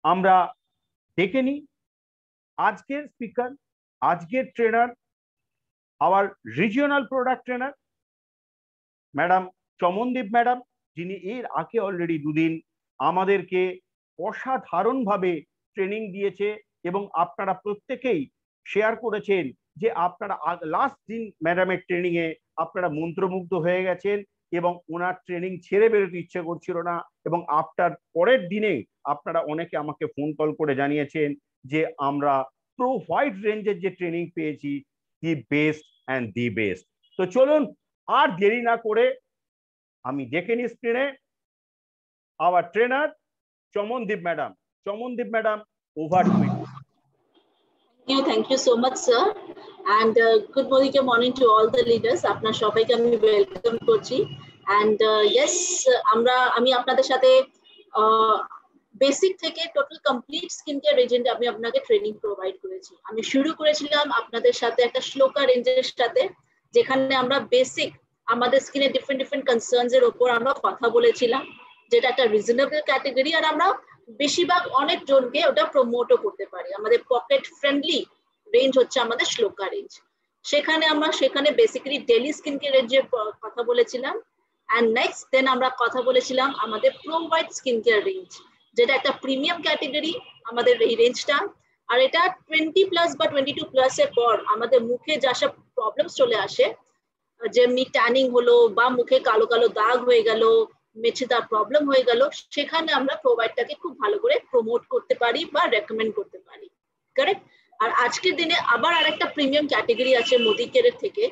আমরা দেখে নিই আজকের স্পিকার, আজকের trainer, our regional product trainer madam Chamandeep madam, যিনি এর আগে অলরেডি দুদিন আমাদেরকে অসাধারণভাবে ট্রেনিং দিয়েছে এবং আপনারা প্রত্যেকেই শেয়ার করেছেন যে আপনারা লাস্ট দিন ম্যাডামের ট্রেনিং এ আপনারা মন্ত্রমুগ্ধ হয়ে গেছেন এবং ওনার ট্রেনিং ছেড়ে বেরোতে ইচ্ছে করছিল না, এবং আফটার পরের দিনে আপনারা অনেকে আমাকে ফোন কল করে জানিয়েছেন যে আমরা প্রো হোয়াইট রেঞ্জের যে ট্রেনিং পেয়েছি, the best and the best. তো চলুন আর দেরি না করে আমি দেখে নিই স্ক্রিনে our trainer Chamandeep madam. Chamandeep madam, over to you. Thank you so much, sir. And good morning to all the leaders. আপনার সবাইকে আমি ওয়েলকাম করছি। And yes, আমি আপনাদের সাথে বেসিক থেকে টোটাল কমপ্লিট স্কিন কেয়ার রেঞ্জে আমি আপনাকে ট্রেনিং প্রোভাইড করেছি। আমি শুরু করেছিলাম আপনাদের সাথে একটা শ্লোকা রেঞ্জের সাথে, যেখানে আমরা বেসিক আমাদের স্কিনের ডিফারেন্ট কনসার্নস এর উপর আমরা কথা বলেছিলাম, যেটা একটা রিজনেবল ক্যাটাগরি, আর আমরা বেশিরভাগ অনেক জনকে ওটা প্রমোটও করতে পারি। আমাদের পকেট ফ্রেন্ডলি রেঞ্জ হচ্ছে আমাদের শ্লোকা রেঞ্জ। সেখানে বেসিক্যালি ডেইলি স্কিন কেয়ার রেঞ্জের কথা বলেছিলাম। অ্যান্ড নেক্সট দেন আমরা কথা বলেছিলাম আমাদের pro white skin care range, যেটা একটা প্রিমিয়াম ক্যাটাগরি আমাদের এই রেঞ্জটা। আর এটা 20+ বা 22+ এর পর আমাদের মুখে যা সব প্রবলেমস চলে আসে, যেমনি ট্যানিং হলো বা মুখে কালো কালো দাগ হয়ে গেল, মেছেদার প্রবলেম হয়ে গেল, সেখানে আমরা প্রোভাইডটাকে খুব ভালো করে প্রমোট করতে পারি বা রেকমেন্ড করতে পারি। কারেক্ট। আর আজকের দিনে আবার আরেকটা প্রিমিয়াম ক্যাটাগরি আছে মোদি কেয়ারের থেকে,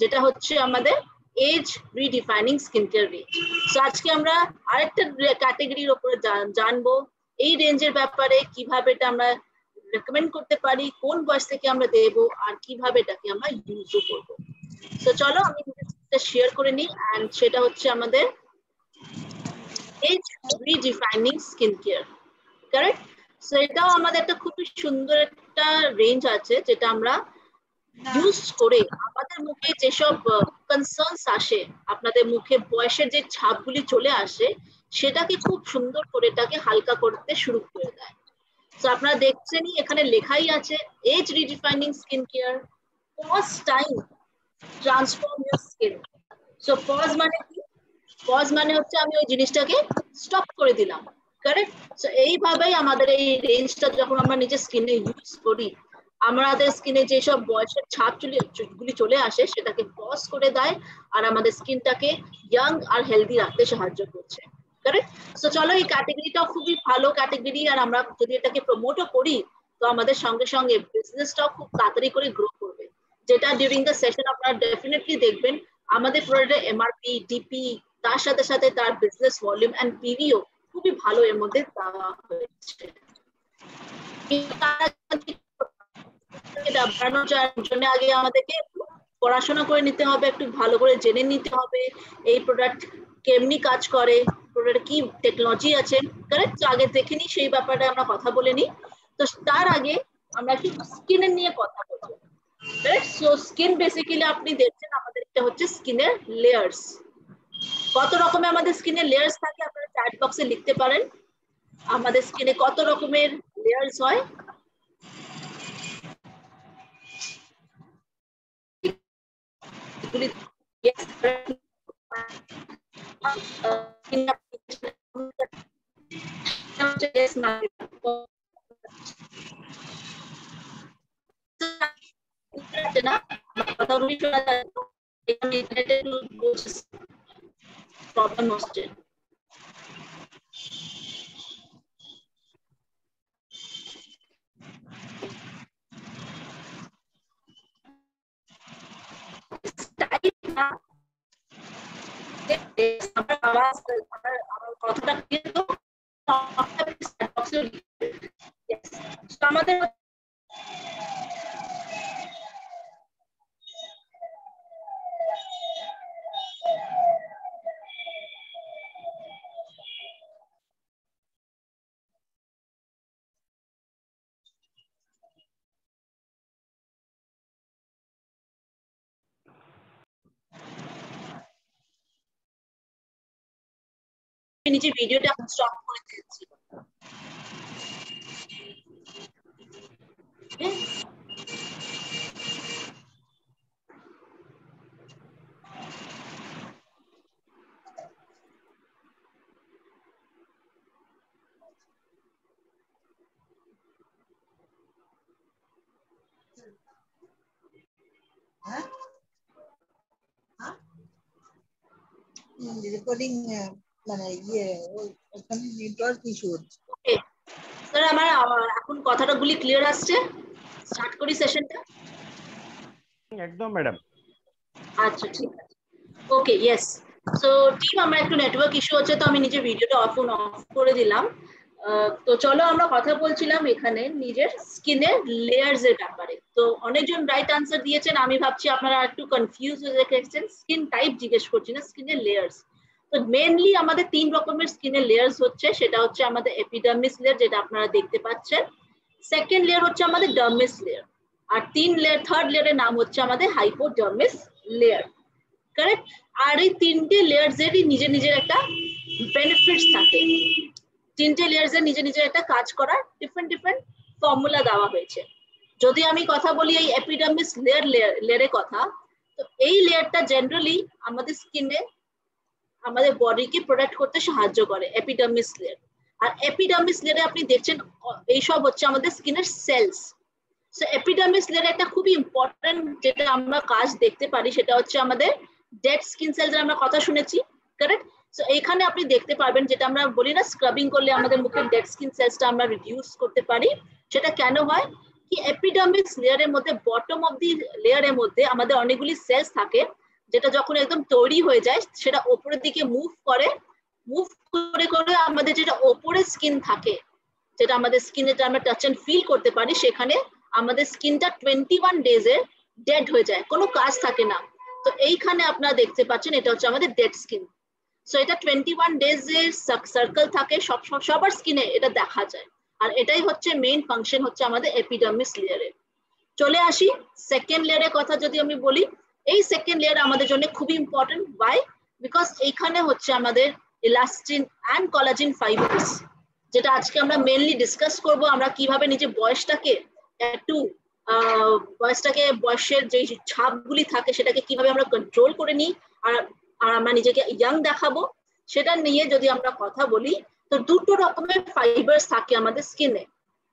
যেটা হচ্ছে আমাদের age redefining skin care range. So আজকে আমরা আরেকটা ক্যাটাগরির উপরে জানবো, এই রেঞ্জের ব্যাপারে, কিভাবে এটা আমরা রেকমেন্ড করতে পারি, কোন বয়স থেকে আমরা দেবো, আর কিভাবে এটাকে আমরা ইউজও করবো। তো চলো আমি শেয়ার করে নিই। অ্যান্ড সেটা হচ্ছে আমাদের age redefining skin care. Correct. So এটাও আমাদের একটা খুবই সুন্দর একটা রেঞ্জ আছে, যেটা আমরা ইউজ করে আমাদের মুখে যেসব কনসার্নস আসে, আপনাদের মুখে বয়সের যে ছাপগুলি চলে আসে, সেটাকে খুব সুন্দর করে এটাকে হালকা করতে শুরু করে দেয়। তো আপনারা দেখছেনই এখানে লেখাই আছে age redefining skin care, pause time transform your skin. So pause মানে কি? পজ মানে হচ্ছে আমি ওই জিনিসটাকে স্টপ করে দিলাম। কারেক্ট। সো এইভাবেই আমাদের এই রেঞ্জটা যখন আমরা নিজের স্কিনে ইউজ করি, আমাদের স্কিনে যেসব বয়সের ছাপগুলি চলে আসে, সেটাকে পজ করে দেয় আর আমাদের স্কিনটাকে ইয়াং আর হেলদি রাখতে সাহায্য করছে। কারেক্ট। সো চলো, এই ক্যাটাগরিটাও খুবই ভালো ক্যাটাগরি, আর আমরা যদি এটাকে প্রমোটও করি, তো আমাদের সঙ্গে সঙ্গে বিজনেসটাও খুব তাড়াতাড়ি করে গ্রো করবে। যেটা ডিউরিং দ্য সেশন আপনারা ডেফিনেটলি দেখবেন, আমাদের প্রোডাক্টের এমআরপি, ডিপি, তার সাথে সাথে তার বিজনেস ভলিউম এন্ড পিভিও খুবই ভালো এর মধ্যে দেওয়া হয়েছে। বাড়ানোর জন্য আগে আমাদেরকে পড়াশোনা করে নিতে হবে, একটু ভালো করে জেনে নিতে হবে এই প্রোডাক্ট কেমনি কাজ করে, প্রোডাক্ট কি টেকনোলজি আছে। কারেক্ট। তো আগে দেখে নিই, সেই ব্যাপারে আমরা কথা বলে নিই। তো তার আগে আমরা কি স্কিনের নিয়ে কথা বলবো। সো স্কিন বেসিক্যালি আপনি দেখছেন আমাদের এটা হচ্ছে স্কিনের লেয়ার্স। কত রকমের আমাদের স্কিনের লেয়ার্স থাকে আপনারা চ্যাট বক্সে লিখতে পারেন, আমাদের স্কিনে কত রকমের লেয়ার্স হয়। প্রবলেম হচ্ছে। কথাটা কিন্তু আমাদের নিচে ভিডিওটা স্টপ করে দিয়েছি। রেকর্ডিং মানে ওখানে নেটওয়ার্ক ইস্যু হচ্ছে। স্যার আমার এখন কথাটা গুলি ক্লিয়ার আসছে? স্টার্ট করি সেশনটা? একদম ম্যাডাম। আচ্ছা ঠিক আছে, ওকে ইয়েস। সো টিম আমার একটু নেটওয়ার্ক ইস্যু হচ্ছে, তো আমি নিজে ভিডিওটা অফ করে দিলাম। তো চলো আমরা কথা বলছিলাম এখানে নিজের স্কিনের লেয়ার্স এর ব্যাপারে। তো অনেকজন রাইট আনসার দিয়েছেন, আমি ভাবছি আপনারা একটু কনফিউজ হয়ে গেছেন, স্কিন টাইপ জিজ্ঞেস করছি না, স্কিনের লেয়ার্স। তো মেইনলি আমাদের 3 রকমের স্কিনের লেয়ার্স হচ্ছে, সেটা হচ্ছে আমাদের এপিডার্মিস লেয়ার যেটা আপনারা দেখতে পাচ্ছেন, সেকেন্ড লেয়ার হচ্ছে আমাদের ডার্মিস লেয়ার, আর থার্ড লেয়ারের নাম হচ্ছে আমাদের হাইপোডার্মিস লেয়ার, কারেক্ট? আর এই তিনটে লেয়ার্স এরই নিজের নিজের একটা বেনিফিটস থাকে, তিনটে লেয়ার্স এর নিজের নিজের একটা কাজ করার ডিফারেন্ট ফর্মুলা দেওয়া হয়েছে। যদি আমি কথা বলি এই এপিডার্মিস লেয়ারের কথা, তো এই লেয়ারটা জেনারেলি আমাদের স্কিনে আমাদের বডিকে প্রোটেক্ট করতে সাহায্য করে, এপিডার্মিস লেয়ার। আর এপিডার্মিস লেয়ারে আপনি দেখছেন এইসব হচ্ছে আমাদের স্কিনের সেলস। সো এপিডার্মিস লেয়ারে একটা খুবই ইম্পর্টেন্ট যেটা আমরা কাজ দেখতে পারি, সেটা হচ্ছে আমাদের ডেড স্কিন সেলস এর আমরা কথা শুনেছি, কারেক্ট? সো এইখানে আপনি দেখতে পারবেন, যেটা আমরা বলি না স্ক্রাবিং করলে আমাদের মুখের ডেড স্কিন সেলসটা আমরা রিডিউস করতে পারি, সেটা কেন হয় কি এপিডার্মিস লেয়ারের মধ্যে, বটম অফ দি লেয়ারের মধ্যে আমাদের অনেকগুলি সেলস থাকে, যেটা যখন একদম তৈরি হয়ে যায় সেটা উপরের দিকে মুভ করে করে আমাদের যেটা উপরের স্কিন থাকে, যেটা আমাদের স্কিনে আমরা টাচ এন্ড ফিল করতে পারি, সেখানে আমাদের স্কিনটা 21 ডেজে ডেড হয়ে যায়, কোনো কাজ থাকে না। তো এইখানে আপনারা দেখতে পাচ্ছেন এটা হচ্ছে আমাদের ডেড স্কিন। সো এটা 21 ডেজের সার্কেল থাকে সবার স্কিনে, এটা দেখা যায়। আর এটাই হচ্ছে মেইন ফাংশন হচ্ছে আমাদের এপিডার্মিস লেয়ারে। চলে আসি সেকেন্ড লেয়ারের কথা যদি আমি বলি, এই সেকেন্ড লেয়ার আমাদের জন্য খুবই ইম্পর্টেন্ট। ওয়াই? বিকজ এইখানে হচ্ছে আমাদের ইলাস্টিন অ্যান্ড কোলাজেন ফাইবারস, যেটা আজকে আমরা মেইনলি ডিসকাস করব, আমরা কিভাবে নিজের বয়সটাকে একটু বয়সের যে ছাপগুলি থাকে সেটাকে কিভাবে আমরা কন্ট্রোল করে নিই আর আমরা নিজেকে ইয়াং দেখাবো, সেটা নিয়ে যদি আমরা কথা বলি, তো দুটো রকমের ফাইবারস থাকে আমাদের স্কিনে।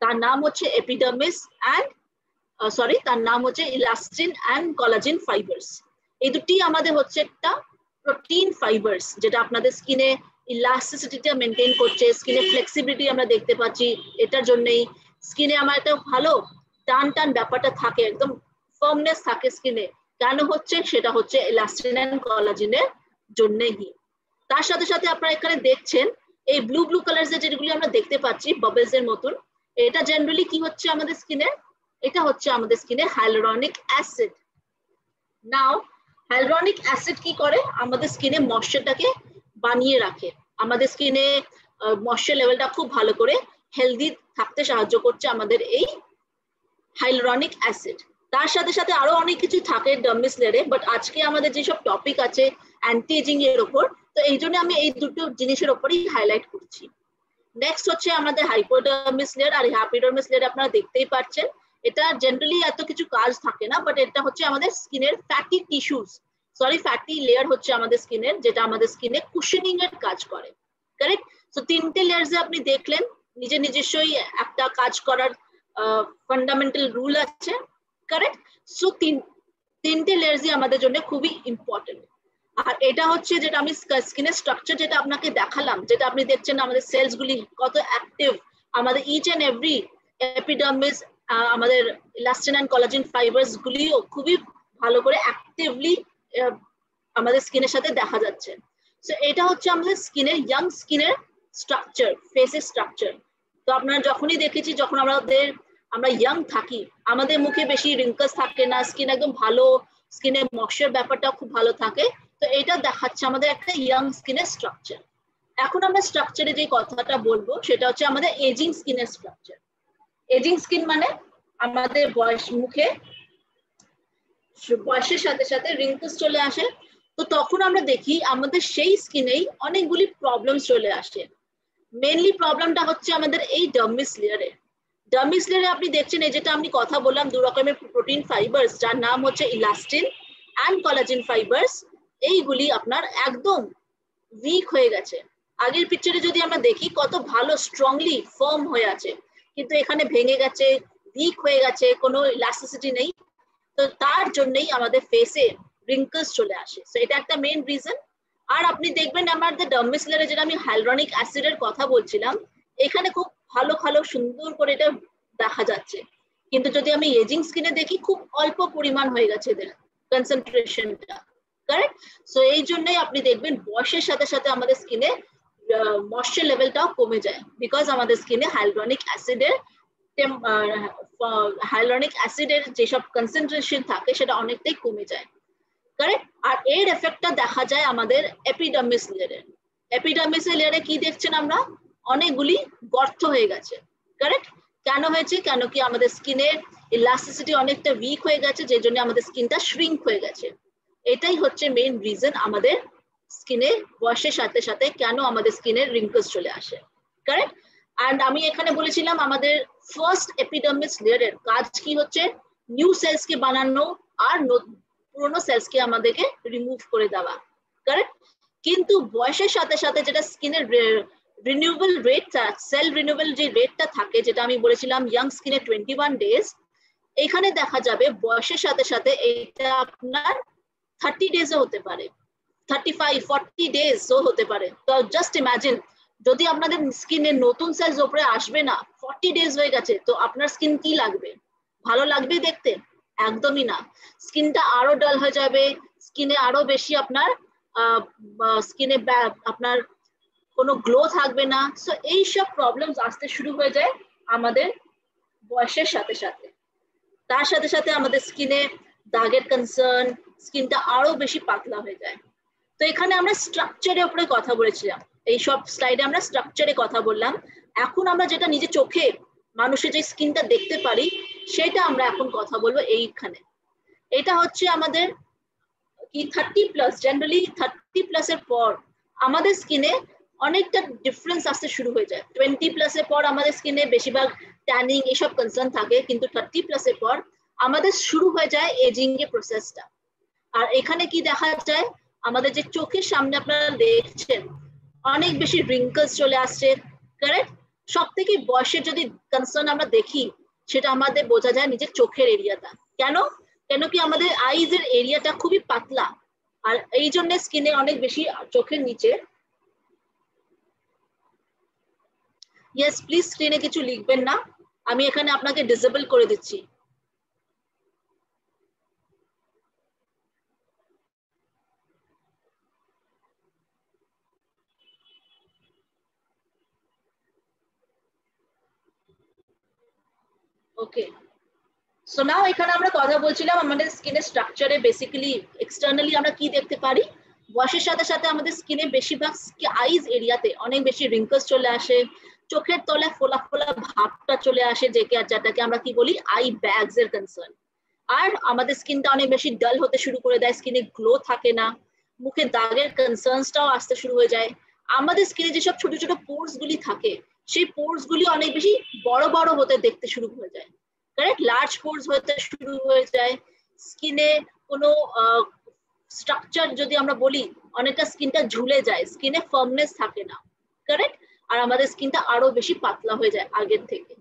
তার নাম হচ্ছে এপিডার্মিস অ্যান্ড তার নাম হচ্ছে ইলাস্টিন অ্যান্ড কোলাজেন ফাইবারস। এই দুটি আমাদের হচ্ছে একটা প্রোটিন ফাইবারস, যেটা আপনাদের স্কিনে ইলাস্টিসিটিটা মেনটেন করছে, স্কিনে ফ্লেক্সিবিলিটি আমরা দেখতে পাচ্ছি, এটার জন্যই স্কিনে আমার একটা ভালো টান ব্যাপারটা থাকে, একদম ফার্মনেস থাকে স্কিনে। কেন হচ্ছে? সেটা হচ্ছে ইলাস্টিন অ্যান্ড কোলাজেনের জন্যই। তার সাথে সাথে আপনারা এখানে দেখছেন এই ব্লু কালার যেগুলি আমরা দেখতে পাচ্ছি বাবলস এর মতন, এটা জেনারেলি কি হচ্ছে আমাদের স্কিনে? এটা হচ্ছে আমাদের স্কিনে হাইলুরনিক অ্যাসিড। নাও হাইলুরনিক অ্যাসিড কি করে? আমাদের স্কিনে ময়েশ্চারটাকে বানিয়ে রাখে, আমাদের স্কিনে ময়েশ্চার লেভেলটা খুব ভালো করে হেলদি থাকতে সাহায্য করছে আমাদের এই হাইলুরনিক অ্যাসিড। তার সাথে সাথে আরো অনেক কিছু থাকে ডার্মিস লেয়ারে, বাট আজকে আমাদের যেসব টপিক আছে অ্যান্টি এজিং এর উপর, তো এই জন্য আমি এই দুটো জিনিসের উপরই হাইলাইট করছি। নেক্সট হচ্ছে আমাদের হাইপোডার্মিস লেয়ার। আর হাইপোডার্মিস লেয়ার আপনারা দেখতেই পাচ্ছেন, এটা জেনারেলি এত কিছু কাজ থাকে না, বাট এটা হচ্ছে আমাদের স্কিনের ফ্যাটি লেয়ার হচ্ছে আমাদের স্কিনের, যেটা আমাদের স্কিনে কুশনিং এর কাজ করে, কারেক্ট? তো তিনটে লেয়ার্সে আপনি দেখলেন নিজস্বই একটা কাজ করার ফান্ডামেন্টাল রুল আছে, কারেক্ট? সো তিনটে লেয়ার্সই আমাদের জন্য খুবই ইম্পর্টেন্ট। আর এটা হচ্ছে যেটা আমি স্কিনের স্ট্রাকচার যেটা আপনাকে দেখালাম, যেটা আপনি দেখছেন আমাদের সেলস গুলি কত অ্যাক্টিভ, আমাদের ইচ এন্ড এভরি এপিডার্মিস, আমাদের ইলাস্টিন অ্যান্ড কোলাজেন ফাইবারস গুলিও খুবই ভালো করে অ্যাক্টিভলি আমাদের স্কিনের সাথে দেখা যাচ্ছে। সো এটা হচ্ছে আমাদের স্কিনের ইয়াং স্কিনের স্ট্রাকচার, ফেসের স্ট্রাকচার। তো আপনারা যখনই দেখেছি, যখন আমরা ইয়াং থাকি, আমাদের মুখে বেশি রিঙ্কলস থাকে না, স্কিন একদম ভালো, স্কিনের ময়েশ্চার ব্যাপারটা খুব ভালো থাকে। তো এটা দেখাচ্ছে আমাদের একটা ইয়াং স্কিনের স্ট্রাকচার। এখন আমরা স্ট্রাকচারে যে কথাটা বলবো সেটা হচ্ছে আমাদের এজিং স্কিনের স্ট্রাকচার। এজিং স্কিন মানে আমাদের মুখে বয়সের সাথে সাথে রিঙ্কলস চলে আসে, তো তখন আমরা দেখি আমাদের সেই স্কিনেই অনেকগুলি প্রবলেম চলে আসে। মেইনলি প্রবলেমটা হচ্ছে আমাদের এই ডার্মিস লেয়ারে। ডার্মিস লেয়ারে আপনি দেখছেন এই যেটা আমি কথা বললাম দু রকমের প্রোটিন ফাইবারস যার নাম হচ্ছে ইলাস্টিন অ্যান্ড কোলাজেন ফাইবারস, এইগুলি আপনার একদম উইক হয়ে গেছে। আগের পিকচারে যদি আমরা দেখি কত ভালো স্ট্রংলি ফার্ম হয়ে আছে, কিন্তু এখানে ভেঙে গেছে, উইক হয়ে গেছে, কোনো ইলাস্টিসিটি নেই। তো তার জন্যই আমাদের ফেসে রিঙ্কলস চলে আসে। সো এটা একটা মেইন রিজন। আর আপনি দেখবেন আমাদের ডার্মিস লেয়ারে যেটা আমি হাইলুরনিক অ্যাসিডের কথা বলছিলাম, এখানে খুব ভালো ভালো সুন্দর করে এটা দেখা যাচ্ছে, কিন্তু যদি আমি এজিং স্কিনে দেখি খুব অল্প পরিমাণ হয়ে গেছে এদের কনসেন্ট্রেশনটা, কারেক্ট? সো এই জন্যই আপনি দেখবেন বয়সের সাথে সাথে আমাদের স্কিনে ময়েশ্চার লেভেলটাও কমে যায়, বিকজ আমাদের স্কিনে হাইলুরনিক অ্যাসিডের যেসব কনসেন্ট্রেশন থাকে সেটা অনেকটাই কমে যায়, কারেক্ট? আর এর এফেক্টটা দেখা যায় আমাদের এপিডার্মিস লেয়ারে। এপিডার্মিস লেয়ারে কি দেখছেন আমরা? অনেকগুলি গর্ত হয়ে গেছে, কারেক্ট? কেন হয়েছে? কেন কি আমাদের স্কিনের ইলাস্টিসিটি অনেকটা উইক হয়ে গেছে, যে জন্য আমাদের স্কিনটা শ্রিঙ্ক হয়ে গেছে। এটাই হচ্ছে মেইন রিজন আমাদের স্কিনে বয়সের সাথে সাথে কেন আমাদের স্কিনের রিঙ্কলস চলে আসে, কারেক্ট? অ্যান্ড আমি এখানে বলেছিলাম আমাদের ফার্স্ট এপিডার্মিস লেয়ারের কাজ কি হচ্ছে? নিউ সেলসকে বানানো আর পুরোনো সেলসকে আমাদেরকে রিমুভ করে দেওয়া, কারেক্ট? কিন্তু বয়সের সাথে সাথে যেটা স্কিনের রিনিউয়েবল রেটটা, সেল রিনিউয়েবল যে রেটটা থাকে, যেটা আমি বলেছিলাম ইয়াং স্কিনে 21 ডেজ, এখানে দেখা যাবে বয়সের সাথে সাথে এটা আপনার 30 ডেজও হতে পারে, 35-40 ডেজও হতে পারে। তো জাস্ট ইমাজিন, যদি আপনাদের স্কিনে নতুন সেলস উপরে আসবে না, 40 ডেজ হয়ে গেছে, তো আপনার স্কিন কি লাগবে? ভালো লাগবে দেখতে? একদমই না। স্কিনটা আরো ডাল হয়ে যাবে, স্কিনে আরো বেশি আপনার স্কিনে আপনার কোনো গ্লো থাকবে না। সো এইসব প্রবলেমস আসতে শুরু হয়ে যায় আমাদের বয়সের সাথে সাথে। তার সাথে সাথে আমাদের স্কিনে দাগের কনসার্ন, স্কিনটা আরো বেশি পাতলা হয়ে যায়। তো এখানে আমরা স্ট্রাকচারের উপরে কথা বলেছিলাম, এই সব স্লাইডে আমরা স্ট্রাকচারে কথা বললাম। এখন আমরা যেটা নিজে চোখে মানুষের যে স্কিনটা দেখতে পারি, সেটা আমরা এখন কথা বলবো এইখানে। এটা হচ্ছে আমাদের কি 30+, জেনারেলি 30+ এর পর আমাদের স্কিনে অনেকটা ডিফারেন্স আসতে শুরু হয়ে যায়। 20+ এর পর আমাদের স্কিনে বেশিরভাগ ট্যানিং এসব কনসার্ন থাকে, কিন্তু 30+ এর পর আমাদের শুরু হয়ে যায় এজিং এর প্রসেসটা। আর এখানে কি দেখা যায়? আমাদের যে চোখের সামনে আপনারা দেখছেন অনেক বেশি রিঙ্কলস চলে আসছে, কারেক্ট? সব থেকে বয়সের যদি কনসার্ন আমরা দেখি, সেটা আমাদের বোঝা যায় নিজের চোখের এরিয়াটা। কেন? কেন কি আমাদের আইজ এর এরিয়াটা খুবই পাতলা, আর এই জন্য স্কিনে অনেক বেশি চোখের নিচে। ইয়েস, প্লিজ স্ক্রিনে কিছু লিখবেন না, আমি এখানে আপনাকে ডিসেবল করে দিচ্ছি। ওকে, সো নাও এখানে আমরা কথা বলছিলাম আমাদের স্কিনের স্ট্রাকচারে। বেসিক্যালি এক্সটার্নালি আমরা কি দেখতে পারি? বয়সের সাথে সাথে আমাদের স্কিনে বেশিরভাগ আইজ এরিয়াতে অনেক বেশি রিঙ্কলস চলে আসে, চোখের তলায় ফোলা ফোলা ভাবটা চলে আসে, যেটাকে আমরা কি বলি আই ব্যাগস এর কনসার্ন। আর আমাদের স্কিনটা অনেক বেশি ডাল হতে শুরু করে দেয়, স্কিনে গ্লো থাকে না, মুখে দাগের কনসার্নসটাও আসতে শুরু হয়ে যায়। আমাদের স্কিনে যেসব ছোট ছোট পোর্স গুলি থাকে, সেই পোর্স গুলি অনেক বেশি বড় বড় হতে দেখতে শুরু হয়ে যায়, কারেক্ট? লার্জ পোর্স হতে শুরু হয়ে যায়। স্কিনে কোনো স্ট্রাকচার যদি আমরা বলি, অনেকটা স্কিনটা ঝুলে যায়, স্কিনে ফার্মনেস থাকে না, কারেক্ট? আর আমাদের স্কিনটা আরো বেশি পাতলা হয়ে যায় আগের থেকে।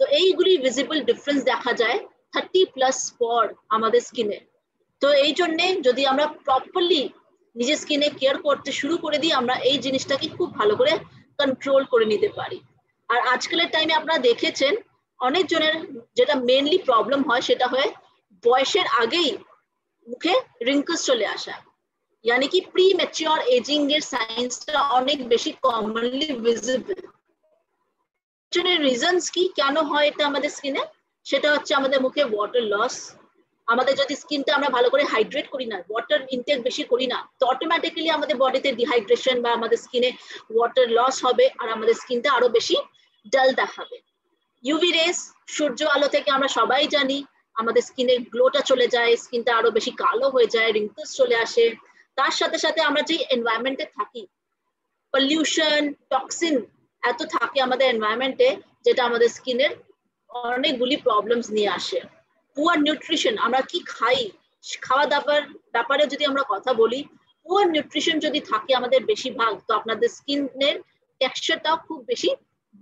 তো এইগুলি ভিজিবল ডিফারেন্স দেখা যায় 30+ পর আমাদের স্কিনে। তো এই জন্যে যদি আমরা প্রপারলি নিজের স্কিনে কেয়ার করতে শুরু করে দিই, আমরা এই জিনিসটাকে খুব ভালো করে কন্ট্রোল করে নিতে পারি। আর আজকালের টাইমে আপনারা দেখেছেন অনেক জনের যেটা মেইনলি প্রবলেম হয়, সেটা হয় বয়সের আগেই মুখে রিঙ্কলস চলে আসা, यानी कि প্রি ম্যাচিওর এজিং এর সাইন্সটা অনেক বেশি কমনলি ভিজিবল। রিজনস কি, কেন হয় এটা আমাদের স্কিনে? সেটা হচ্ছে আমাদের মুখে ওয়াটার লস। আমাদের যদি স্কিনটা আমরা ভালো করে হাইড্রেট করি না, ওয়াটার ইনটেক বেশি করি না, তো অটোমেটিক্যালি আমাদের বডিতে ডিহাইড্রেশন বা আমাদের স্কিনে ওয়াটার লস হবে, আর আমাদের স্কিনটা আরো বেশি ডাল দেখাবে। ইউভি রেস, সূর্য আলো থেকে আমরা সবাই জানি আমাদের স্কিনের গ্লোটা চলে যায়, স্কিনটা আরো বেশি কালো হয়ে যায়, রিঙ্কলস চলে আসে। তার সাথে সাথে আমরা যে এনভায়রনমেন্টে থাকি, পলিউশন, টক্সিন এত থাকে আমাদের এনভায়রনমেন্টে, যেটা আমাদের স্কিনের অনেকগুলি প্রবলেমস নিয়ে আসে। পুয়ার নিউট্রিশন, আমরা কি খাই, খাওয়া দাওয়ার ব্যাপারে যদি আমরা কথা বলি, পুয়ার নিউট্রিশন যদি থাকে আমাদের বেশিরভাগ, তো আপনাদের স্কিনের টেক্সচারটাও খুব বেশি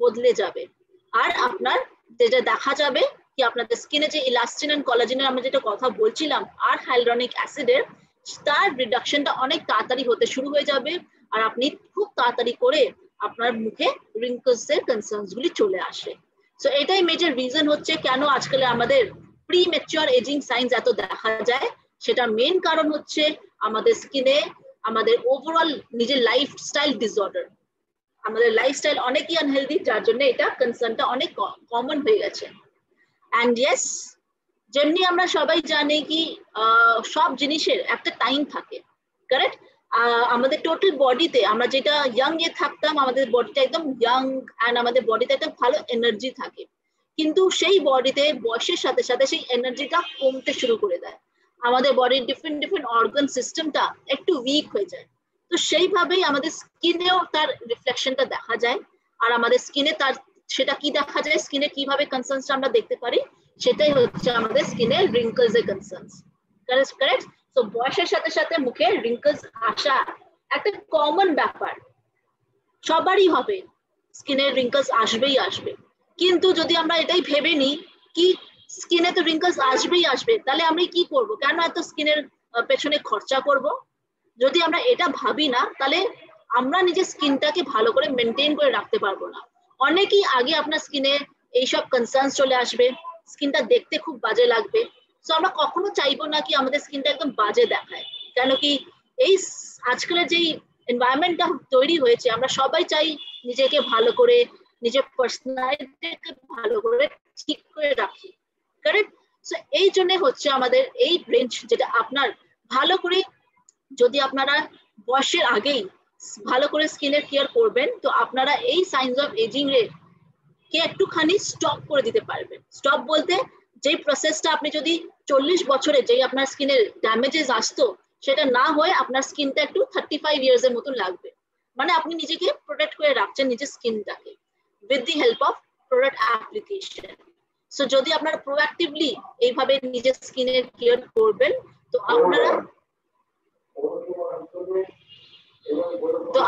বদলে যাবে। আর আপনার যেটা দেখা যাবে কি আপনাদের স্কিনে যে ইলাস্টিন এন্ড কোলাজেনের আমরা যেটা কথা বলছিলাম আর হাইলুরনিক অ্যাসিডের, তার রিডাকশনটা অনেক তাড়াতাড়ি হতে শুরু হয়ে যাবে। আর আপনি খুব তাড়াতাড়ি করে আপনার মুখে রিঙ্কলস এর কনসার্নস গুলি চলে আসে। সো এটাই মেজর রিজন হচ্ছে কেন আজকাল আমাদের প্রি ম্যাচিওর এজিং সাইন্স এত দেখা যায়। সেটা মেইন কারণ হচ্ছে আমাদের স্কিনে আমাদের ওভারঅল নিজের লাইফস্টাইল ডিসঅর্ডার, আমাদের লাইফস্টাইল অনেকই আনহেলদি, যার জন্য এটা কনসার্নটা অনেক কমন হয়ে গেছে। অ্যান্ড ইয়েস, যেমনি আমরা সবাই জানি কি সব জিনিসের একটা টাইম থাকে, কারেক্ট? আমাদের টোটাল বডিতে আমরা যেটা ইয়াং এ থাকতাম, আমাদের বডিটা একদম ইয়াং অ্যান্ড আমাদের বডিতে একটা ভালো এনার্জি থাকে, কিন্তু সেই বডিতে বয়সের সাথে সাথে সেই এনার্জিটা কমতে শুরু করে দেয়, আমাদের বডির ডিফারেন্ট ডিফারেন্ট অর্গান সিস্টেমটা একটু উইক হয়ে যায়। তো সেইভাবেই আমাদের স্কিনেও তার রিফ্লেকশনটা দেখা যায়। আর আমাদের স্কিনে তার সেটা কি দেখা যায়, স্কিনে কিভাবে কনসার্নসটা আমরা দেখতে পারি, সেটাই হচ্ছে আমাদের স্কিনের রিঙ্কলস এর কনসার্নস। কারেক্ট? তো বয়সের সাথে সাথে মুখে রিঙ্কলস আসা একটা কমন ব্যাপার, সবারই হবে, স্কিনের রিঙ্কলস আসবেই আসবে। কিন্তু যদি আমরা এটাই ভেবে নিই কি স্কিনে তো রিঙ্কলস আসবেই আসবে, তাহলে আমরা কি করব, কেন এত স্কিনের পেছনে খরচা করব? যদি আমরা এটা ভাবি না, তাহলে আমরা নিজের স্কিনটাকে ভালো করে মেনটেন করে রাখতে পারবো না। অনেকেই আগে আপনার স্কিনে এইসব কনসার্নস চলে আসবে, স্কিনটা দেখতে খুব বাজে লাগবে। সো আমরা কখনো চাইবো না কি আমাদের স্কিনটা একদম বাজে দেখায়, কেন কি এই আজকালের যেই এনভায়রনমেন্টটা তৈরি হয়েছে, আমরা সবাই চাই নিজেকে ভালো করে, নিজের পার্সোনালিটিকে ভালো করে ঠিক করে রাখি, কারেক্ট? সো এই জন্য হচ্ছে আমাদের এই রেঞ্জ, যেটা আপনার ভালো করে যদি আপনারা বয়সের আগেই ভালো করে স্কিনের কেয়ার করবেন, তো আপনারা এই সাইন্স অফ এজিং রেট কে একটুখানি স্টপ করে দিতে পারবেন। স্টপ বলতে যেই প্রসেসটা আপনি যদি 40 বছরে যেই আপনার স্কিনের ড্যামেজেস আসতো, সেটা না হয়ে আপনার স্কিনটা একটু 35 ইয়ার্স এর মতন লাগবে। মানে আপনি নিজেকে প্রোটেক্ট করে রাখছেন নিজের স্কিনটাকে with the help of product application. So যদি আপনারা প্রোঅ্যাক্টিভলি এইভাবে নিজের স্কিনের কেয়ার করবেন, তো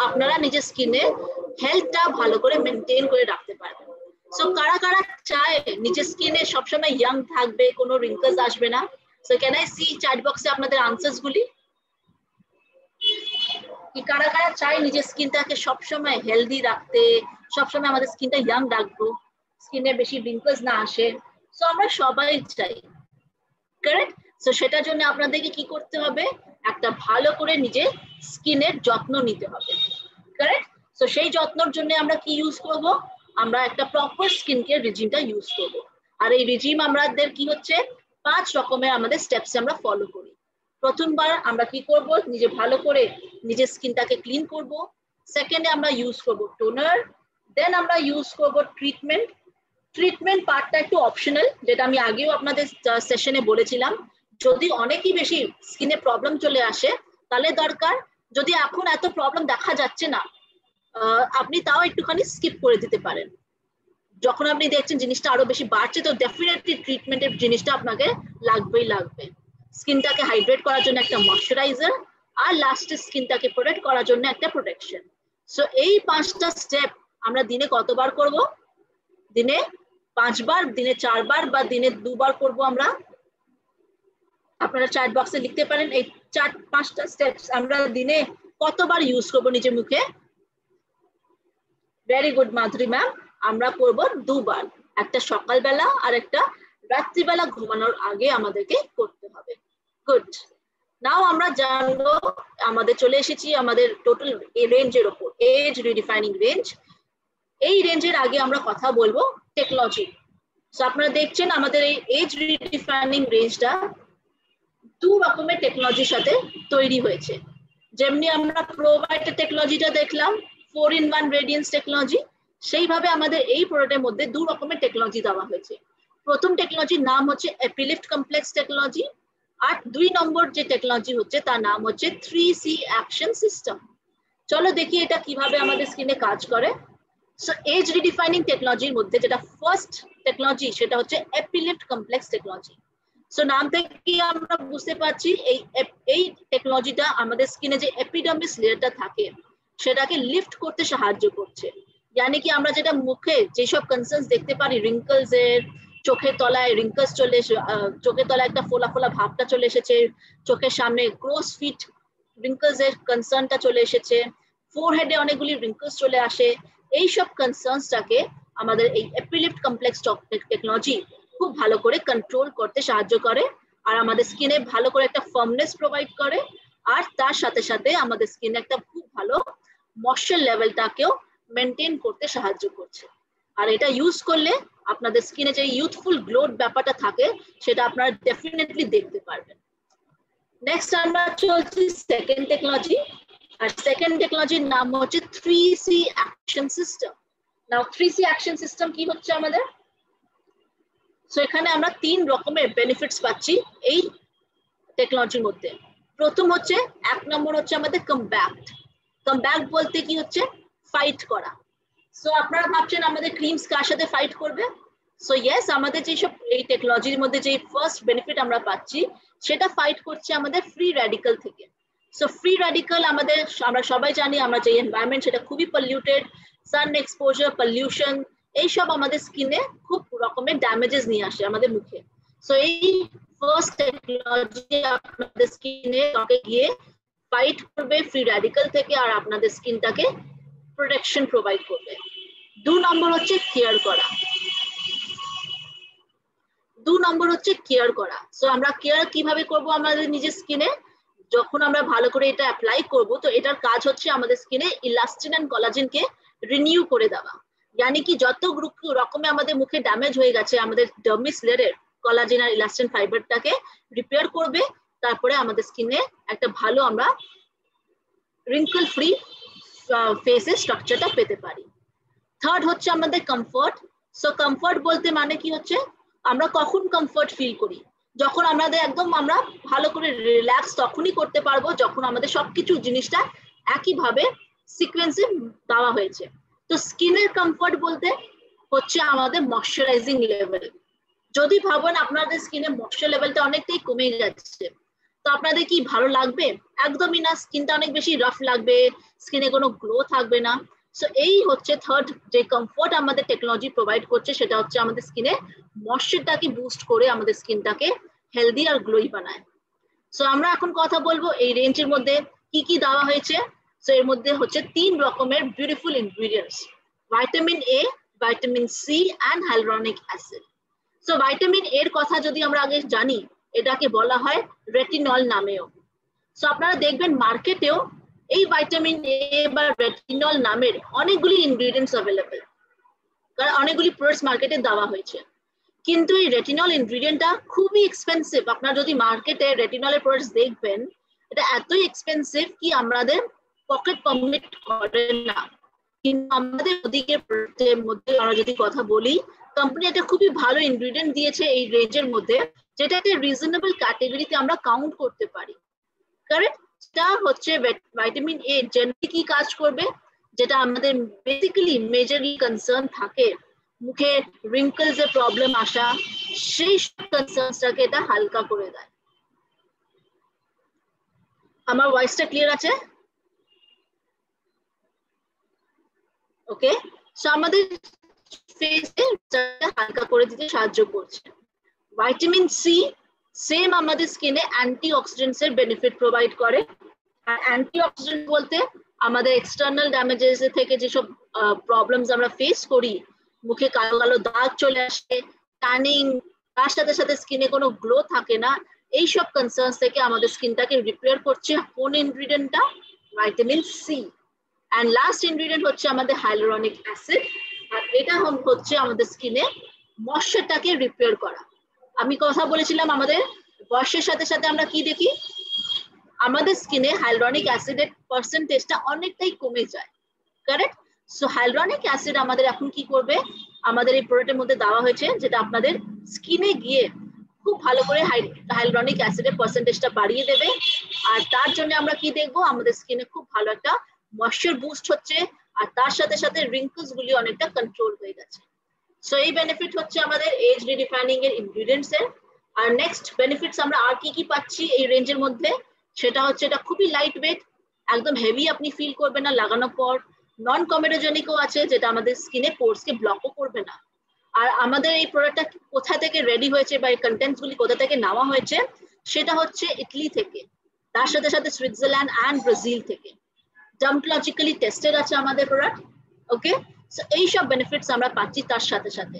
আপনারা নিজের স্কিনের হেলথটা ভালো করে মেনটেন করে রাখতে পারবেন। সো কারা কারা চায় নিজের স্কিনে সবসময় ইয়াং থাকবে, কোনো রিঙ্কলস আসবে না? So can I see chat বক্সে আপনাদের আনসার্স গুলি? কি কারা কারা চায় নিজের স্কিনটাকে সবসময় হেলদি রাখতে, সবসময় আমাদের স্কিনটা ইয়াং রাখবো, স্কিনে বেশি রিঙ্কলস না আসে? সো আমরা সবাই চাই, কারেক্ট? সো সেটার জন্য আপনাদেরকে কি করতে হবে, একটা ভালো করে নিজের স্কিনের যত্ন নিতে হবে, কারেক্ট? সো সেই যত্নের জন্য আমরা কি ইউজ করব, আমরা একটা প্রপার স্কিন কেয়ার রিজিমটা ইউজ করব। আর এই রিজিম আমাদের কি হচ্ছে 5 রকমের আমাদের স্টেপস আমরা ফলো করি। প্রথমবার আমরা কি করব, নিজে ভালো করে নিজের স্কিনটাকে ক্লিন করব। সেকেন্ডে আমরা ইউজ করব টোনার, দেন আমরা ইউজ করব ট্রিটমেন্ট। ট্রিটমেন্ট পার্টটা একটু অপশনাল, যেটা আমি আগেও আপনাদের সেশনে বলেছিলাম। যদি অনেকই বেশি স্কিনে প্রবলেম চলে আসে, তাহলে দরকার, যদি এখন এত প্রবলেম দেখা যাচ্ছে না, আপনি তাও একটুখানি স্কিপ করে দিতে পারেন। যখন আপনি দেখছেন জিনিসটা আরো বেশি বাড়ছে, তো ডেফিনেটলি ট্রিটমেন্টের জিনিসটা আপনাকে লাগবেই লাগবে। স্কিনটাকে হাইড্রেট করার জন্য একটা ময়শ্চারাইজার, আর লাস্টে স্কিনটাকে প্রোটেক্ট করার জন্য একটা প্রোটেকশন। সো এই 5টা স্টেপ আমরা দিনে কতবার করব? দিনে 5 বার, দিনে 4 বার, বা দিনে 2 বার করব আমরা। আপনারা চ্যাট বক্সে লিখতে পারেন এই 5টা স্টেপস আমরা দিনে কতবার ইউজ করব নিজের মুখে। ভেরি গুড মাধুরী ম্যাম, আমরা করব 2 বার, একটা সকালবেলা আর একটা রাত্রিবেলা ঘুমানোর আগে আমাদেরকে করতে হবে। গুড। নাও আমরা জানবো, আমাদের চলে এসেছি আমাদের টোটাল রেঞ্জের উপর, এজ রিডিফাইনিং রেঞ্জ। এই রেঞ্জের আগে আমরা কথা বলবো টেকনোলজি। সো আপনারা দেখছেন আমাদের এই এজ রিডিফাইনিং রেঞ্জটা 2 রকমের টেকনোলজির সাথে তৈরি হয়েছে। যেমনি আমরা প্রোভাইটার টেকনোলজিটা দেখলাম, 4-in-1 রেডিয়েন্স টেকনোলজি, সেইভাবে আমাদের এই প্রোডাক্টের মধ্যে 2 রকমের টেকনোলজি দেওয়া হয়েছে। প্রথম টেকনোলজির নাম হচ্ছে অ্যাপিলিফট কমপ্লেক্স টেকনোলজি, আর 2 নম্বর যে টেকনোলজি হচ্ছে তার নাম হচ্ছে 3C অ্যাকশন সিস্টেম। চলো দেখি এটা কিভাবে আমাদের স্কিনে কাজ করে। সো এজ রিডিফাইনিং টেকনোলজির মধ্যে যেটা ফার্স্ট টেকনোলজি সেটা হচ্ছে এপিলিফট কমপ্লেক্স টেকনোলজি। সো নাম থেকে আমরা বুঝতে পারছি এই টেকনোলজিটা আমাদের স্কিনে যে এপিডার্মিস লেয়ারটা থাকে সেটাকে লিফট করতে সাহায্য করছে। यानी কি আমরা যেটা মুখে যেসব কনসার্নস দেখতে পারি, রিঙ্কলস এর, চোখের তলায় রিঙ্কলস চলে এসে, চোখের তলায় একটা ফোলা ফোলা ভাবটা চলে এসেছে, চোখের সামনে ক্রোস ফিট রিঙ্কলস এর কনসার্নটা চলে এসেছে, ফোরহেডে অনেকগুলি রিঙ্কলস চলে আসে, এই সব কনসার্নসটাকে আমাদের এই এপিলিফট কমপ্লেক্স টেকনোলজি খুব ভালো করে কন্ট্রোল করতে সাহায্য করে আর আমাদের স্কিনে ভালো করে একটা ফার্মনেস প্রোভাইড করে আর তার সাথে সাথে আমাদের স্কিনে একটা খুব ভালো ময়েশ্চার লেভেলটাকেও মেনটেন করতে সাহায্য করছে। আর এটা ইউজ করলে আপনাদের স্কিনে যে ইউথফুল গ্লো ব্যাপারটা থাকে সেটা আপনারা ডেফিনেটলি দেখতে পারবেন। নেক্সট আমরা চলছি সেকেন্ড টেকনোলজি, আর সেকেন্ড টেকনোলজির নাম হচ্ছে 3C অ্যাকশন সিস্টেম। নাও 3C অ্যাকশন সিস্টেম কি হচ্ছে আমাদের? সো এখানে আমরা 3 রকমের বেনিফিটস পাচ্ছি এই টেকনোলজির মধ্যে। প্রথম হচ্ছে, 1 নম্বর হচ্ছে আমাদের কমব্যাক্ট। কমব্যাক্ট বলতে কি হচ্ছে? ফাইট করা। সো আপনারা ভাবছেন আমাদের ক্রিমস কার সাথে ফাইট করবে? সো ইয়েস, আমাদের যেসব এই টেকনোলজির মধ্যে যে ফার্স্ট বেনিফিট আমরা পাচ্ছি সেটা ফাইট করছে আমাদের ফ্রি র্যাডিক্যাল থেকে। সো ফ্রি র্যাডিক্যাল আমাদের, আমরা সবাই জানি আমরা যে এনভায়রনমেন্ট সেটা খুবই পলিউটেড, সান এক্সপোজার, পলিউশন, এইসব আমাদের স্কিনে খুব রকমের ড্যামেজেস নিয়ে আসে আমাদের মুখে। সো এই ফার্স্ট টেকনোলজি আপনাদের স্কিনে গিয়ে ফাইট করবে ফ্রি র্যাডিক্যাল থেকে আর আপনাদের স্কিনটাকে প্রোটেকশন প্রোভাইড করবে। 2 নম্বর হচ্ছে কেয়ার করা। 2 নম্বর হচ্ছে কেয়ার করা। সো আমরা কেয়ার কিভাবে করব আমাদের নিজের স্কিনে? যখন আমরা ভালো করে এটা অ্যাপ্লাই করব তো এটার কাজ হচ্ছে আমাদের স্কিনে ইলাস্টিন এন্ড কোলাজেনকে রিনিউ করে দেওয়া। यानी কি যত রকমে আমাদের মুখে ড্যামেজ হয়ে গেছে আমাদের ডার্মিস লেয়ারের কোলাজেন আর ইলাস্টিন ফাইবারটাকে রিপেয়ার করবে, তারপরে আমাদের স্কিনে একটা ভালো আমরা রিঙ্কল ফ্রি ফেসের স্ট্রাকচারটা পেতে পারি। থার্ড হচ্ছে আমাদের কমফর্ট। সো কমফর্ট বলতে মানে কি হচ্ছে? আমরা কখন কমফর্ট ফিল করি? যখন আমাদের একদম আমরা ভালো করে রিল্যাক্স তখনই করতে পারবো যখন আমাদের সবকিছু জিনিসটা একইভাবে সিকোয়েন্সে দেওয়া হয়েছে। তো স্কিনের কমফর্ট বলতে হচ্ছে আমাদের ময়শ্চারাইজিং লেভেল। যদি ভাবেন আপনাদের স্কিনে ময়শ্চার লেভেলটা অনেকটাই কমে যাচ্ছে তো আপনাদের কি ভালো লাগবে? একদমই না, স্কিনটা অনেক বেশি রাফ লাগবে, স্কিনে কোনো গ্লো থাকবে না। সো এই হচ্ছে থার্ড যে কমফর্ট আমাদের টেকনোলজি প্রোভাইড করছে, সেটা হচ্ছে আমাদের স্কিনে ময়শ্চারটাকে বুস্ট করে আমাদের স্কিনটাকে হেলদি আর গ্লোই বানায়। সো আমরা এখন কথা বলবো এই রেঞ্জের মধ্যে কি কি দেওয়া হয়েছে। সো এর মধ্যে হচ্ছে 3 রকমের beautiful ingredients, vitamin A, vitamin C and hyaluronic acid. So vitamin এর কথা যদি আমরা আগে জানি, এটাকে বলা হয় রেটিনল নামেও। সো আপনারা দেখবেন মার্কেটেও এই ভিটামিন এ বা রেটিনল নামের অনেকগুলি ইনগ্রেডিয়েন্টস অ্যাভেলেবেল, কারণ অনেকগুলি প্রোডাক্টস মার্কেটে দেওয়া হয়েছে। কিন্তু এই রেটিনল ইনগ্রেডিয়েন্টটা খুবই এক্সপেন্সিভ। আপনারা যদি মার্কেটে রেটিনলের প্রোডাক্টস দেখবেন এটা এতই এক্সপেন্সিভ কি আমাদের পকেট পারমিট করে না। কিন্তু আমাদের ওদিকে প্রোডাক্টের মধ্যে আমরা যদি কথা বলি, কোম্পানি একটা খুবই ভালো ইনগ্রেডিয়েন্ট দিয়েছে এই রেঞ্জের মধ্যে, যেটা একটা রিজনেবল ক্যাটাগরিতে আমরা কাউন্ট করতে পারি। কারেক্ট? এটা হচ্ছে ভিটামিন এ। জেনারেলি কি কাজ করবে? যেটা আমাদের বেসিক্যালি মেজরলি কনসার্ন থাকে, মুখে রিঙ্কলস এর প্রবলেম আসা, সেই কনসার্নসটাকে এটা হালকা করে দেয়। আমার ভয়েসটা ক্লিয়ার আছে? ওকে। সো আমাদের ফেসে হালকা করে দিতে সাহায্য করছে। ভিটামিন সি সেম আমাদের স্কিনে অ্যান্টিঅক্সিডেন্টস এর বেনিফিট প্রোভাইড করে। আর অ্যান্টিঅক্সিডেন্ট বলতে আমাদের এক্সটার্নাল ড্যামেজেস থেকে যেসব প্রবলেমস আমরা ফেস করি, মুখে কালো কালো দাগ চলে আসে, ট্যানিং, তার সাথে সাথে স্কিনে কোনো গ্লো থাকে না, এইসব কনসার্নস থেকে আমাদের স্কিনটাকে রিপেয়ার করছে কোন ইনগ্রেডিয়েন্টটা? Vitamin C. And last ingredient হচ্ছে আমাদের হাইলুরনিক অ্যাসিড, আর এটা হচ্ছে আমাদের স্কিনে ময়শ্চারটাকে রিপেয়ার করা। আমি কথা বলেছিলাম আমাদের বয়সের সাথে সাথে আমরা কি দেখি, আমাদের স্কিনে হাইলুরনিক অ্যাসিডের পার্সেন্টেজটা অনেকটাই কমে যায়। কারেক্ট? সো হাইলুরনিক অ্যাসিড আমাদের এখন কি করবে? আমাদের এই প্রোডাক্টের মধ্যে দেওয়া হয়েছে যেটা আপনাদের স্কিনে গিয়ে খুব ভালো করে হাইলুরনিক অ্যাসিডের পার্সেন্টেজটা বাড়িয়ে দেবে। আর তার জন্য আমরা কি দেখবো? আমাদের স্কিনে খুব ভালো একটা ময়শ্চার বুস্ট হচ্ছে, আর তার সাথে সাথে রিঙ্কলস গুলি অনেকটা কন্ট্রোল হয়ে গেছে। সো এই বেনিফিট হচ্ছে আমাদের এজ রিডিফাইনিং এর ইনগ্রেডিয়েন্টস এর। আর নেক্সট বেনিফিটস আমরা আর কি পাচ্ছি এই রেঞ্জের মধ্যে, সেটা হচ্ছে এটা খুবই লাইট ওয়েট, একদম হেভি আপনি ফিল করবেন না লাগানোর পর। নন কমেডোজেনিকও আছে, যেটা আমাদের স্কিনে পোরসকে ব্লকও করবে না। আর আমাদের এই প্রোডাক্টটা কোথা থেকে রেডি হয়েছে বা এই কন্টেন্টস গুলি কোথা থেকে নেওয়া হয়েছে, সেটা হচ্ছে ইটালি থেকে, তার সাথে সাথে সুইজারল্যান্ড অ্যান্ড ব্রাজিল থেকে। ডার্মাটোলজিক্যালি টেস্টেড আছে আমাদের প্রোডাক্ট। ওকে, সো এই সব বেনিফিটস আমরা পাচ্ছি। তার সাথে সাথে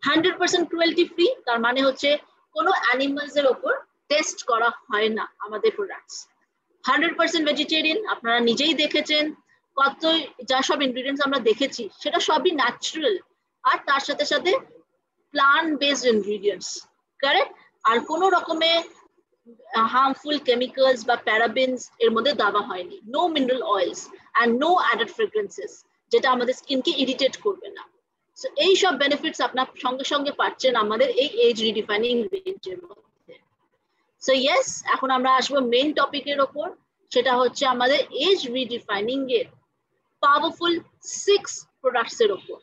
100% ক্রুয়েলটি ফ্রি, তার মানে হচ্ছে কোনো অ্যানিমালস এর ওপর টেস্ট করা হয় না আমাদের প্রোডাক্টস। 100% ভেজিটেরিয়ান, আপনারা নিজেই দেখেছেন কত যা সব ইনগ্রেডিয়েন্টস আমরা দেখেছি সেটা সবই ন্যাচারাল, আর তার সাথে সাথে প্লান্ট বেসড ইনগ্রেডিয়েন্টস, কারেক্ট। আর কোনো রকমের হার্মফুল কেমিক্যালস বা প্যারাবেনস এর মধ্যে দেওয়া হয়নি। No mineral oils and no added fragrances, যেটা আমাদের স্কিনকে ইরিটেট করবে না। সো এই সব বেনিফিটস আপনার সঙ্গে সঙ্গে পাচ্ছেন আমাদের এই এজ রিডিফাইনিং রেঞ্জের মধ্যে। সো ইয়েস, এখন আমরা আসবো মেইন টপিকের ওপর, সেটা হচ্ছে আমাদের এজ রিডিফাইনিং এর পাওয়ারফুল 6 প্রোডাক্টস এর ওপর।